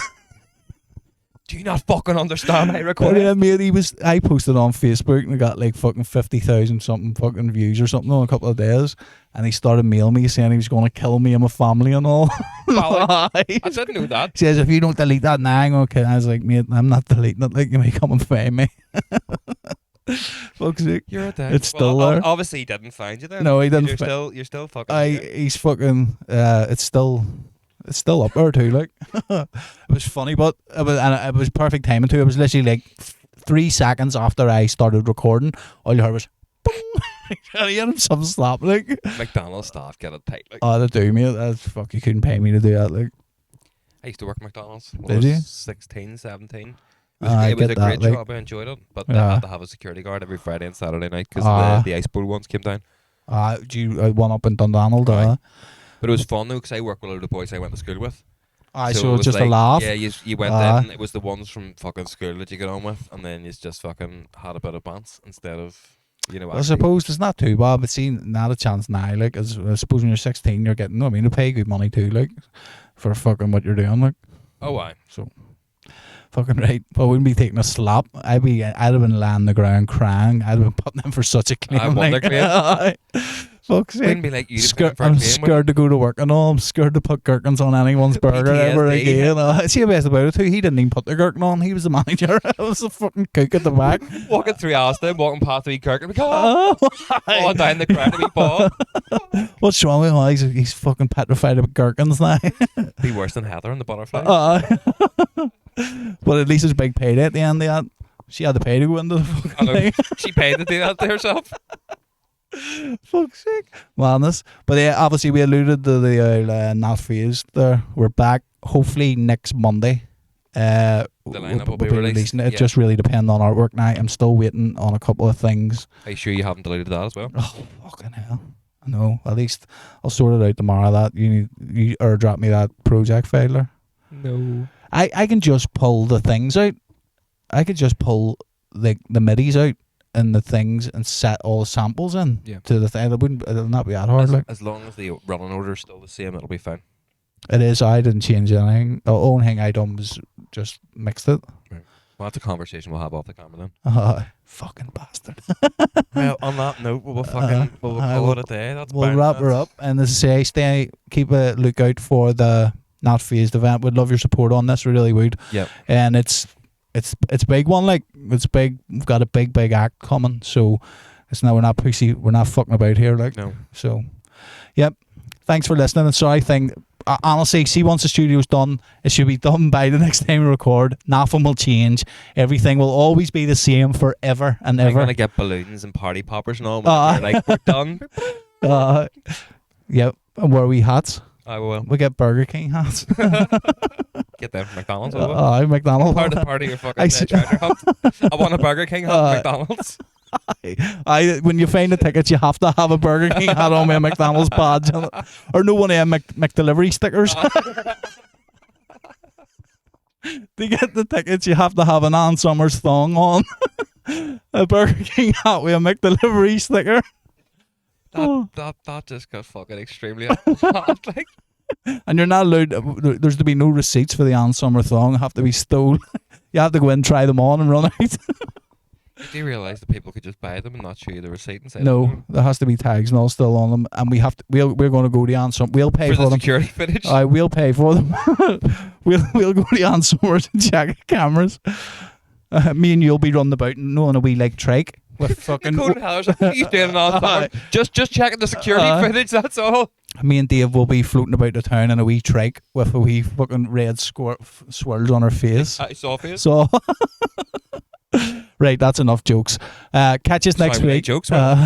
Do you not fucking understand my request? Yeah, mate, I posted on Facebook and I got like fucking 50,000 something fucking views or something in a couple of days. And he started mailing me saying he was going to kill me and my family and all. I didn't know that. He says, if you don't delete that now, I'm going to kill. I was like, mate, I'm not deleting it. Like, you may come and find me. Fuck's sake. You're a dick. It's still there. Obviously, he didn't find you then. No, he didn't. You're still fucking. He's fucking. It's still up there too. Like, it was funny, but it was perfect timing too. It was literally like 3 seconds after I started recording. All you heard was, boom. I get him some slap, like. McDonald's staff get it tight. Like. Oh, they do, mate. That's fuck. You couldn't pay me to do that, like. I used to work at McDonald's when Did I you? was 16, 17. I It was get a that, great like. job. I enjoyed it, but they Yeah. had to have a security guard every Friday and Saturday night because the ice bowl ones came down. Do you one up in Dundonald? Aye. But it was fun though because I worked with a lot of the boys I went to school with. Aye, So so it it's was just a like, laugh. Yeah, you went Aye. in. It was the ones from fucking school that you get on with, and then you just fucking had a bit of bounce instead of I actually- suppose it's not too bad, but see, not a chance now. Like, I suppose when you're 16, you're getting. I mean, they pay good money too, like, for fucking what you're doing, like. Oh, aye. So, fucking right. But I wouldn't be taking a slap. I'd have been laying on the ground crying. I'd have been putting in for such a claim. I wonder, like, fuck's Wouldn't sake. be like you. I'm scared to go to work and all. I'm scared to put gherkins on anyone's burger ever PTSD. again. See the best about it too. He didn't even put the gherkin on. He was the manager. I was the fucking cook at the back. Walking through Aston, walking past the wee Kirk, and we go, falling down the ground, and we fall. What's wrong with him? He's fucking petrified about gherkins now. Be worse than Heather and the butterfly. But at least it's a big payday at the end of that. She had to pay to go into the fucking I know, thing. she paid to do that to herself. Fuck's sake. Madness. But yeah, obviously we alluded to the Not Fazed there. We're back hopefully next Monday. The lineup will be released. releasing it. It Yeah. just really depends on artwork now. I'm still waiting on a couple of things. Are you sure you haven't deleted that as well? Oh, fucking hell. I know. At least I'll sort it out tomorrow. That you or drop me that project file there. No. I can just pull the things out. I could just pull the midis out and the things and set all the samples in to the thing. It'll not be that hard. As long as the running order is still the same, it'll be fine. It is. I didn't change anything. The only thing I done was just mixed it. Right. Well, that's a conversation we'll have off the camera then. Fucking bastard. Well, on that note, we'll call it a day. We'll wrap her up. And as I say, keep a lookout for the Not Fazed event. We'd love your support on this. We really would. Yep. And it's a big one. Like, it's big. We've got a big act coming. So it's not, we're not pushy. We're not fucking about here. Like, no. So, yep. Thanks for listening. And sorry, honestly, see, once the studio's done, it should be done by the next time we record. Nothing will change. Everything will always be the same forever and I'm ever. gonna get balloons and party poppers and all. Like, we're done. Yep. And wear we hats. I will. We get Burger King hats. Get them from McDonald's. McDonald's. Part of your fucking treasure hunt. I want a Burger King hat at McDonald's. When you find the tickets, you have to have a Burger King hat on with a McDonald's badge on it. Or no one of them McDelivery stickers. To get the tickets, you have to have an Ann Summers thong on. A Burger King hat with a McDelivery sticker. That just got fucking extremely hot. Like. And you're not allowed. There's to be no receipts for the Ann Summer thong. Have to be stolen. You have to go in, try them on, and run out. Do you realise that people could just buy them and not show you the receipt and say No, there has to be tags and all still on them, and we're going to go to Ann Summer. We'll pay for for the them. security footage. We'll pay for them. we'll go to Ann Summers and check cameras. Me and you'll be running about and knowing a wee like trike with fucking. He's doing on just checking the security footage. That's all. Me and Dave will be floating about the town in a wee trike with a wee fucking red swirls on our face. Saw face. So, right, that's enough jokes. Catch us next week. Jokes. No,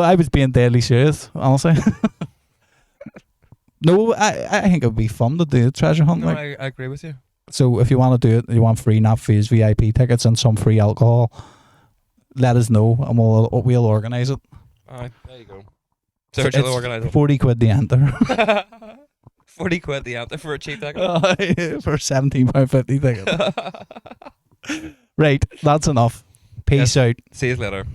I was being deadly serious, honestly. No, I think it would be fun to do a treasure hunt. No, like. I agree with you. So if you want to do it, you want free Not Fazed VIP tickets and some free alcohol, let us know and we'll organise it. Alright, there you go. So So it's organise it. 40 quid the enter. 40 quid the ante for a cheap ticket. For £17.50 ticket. Right, that's enough. Peace out. See you later.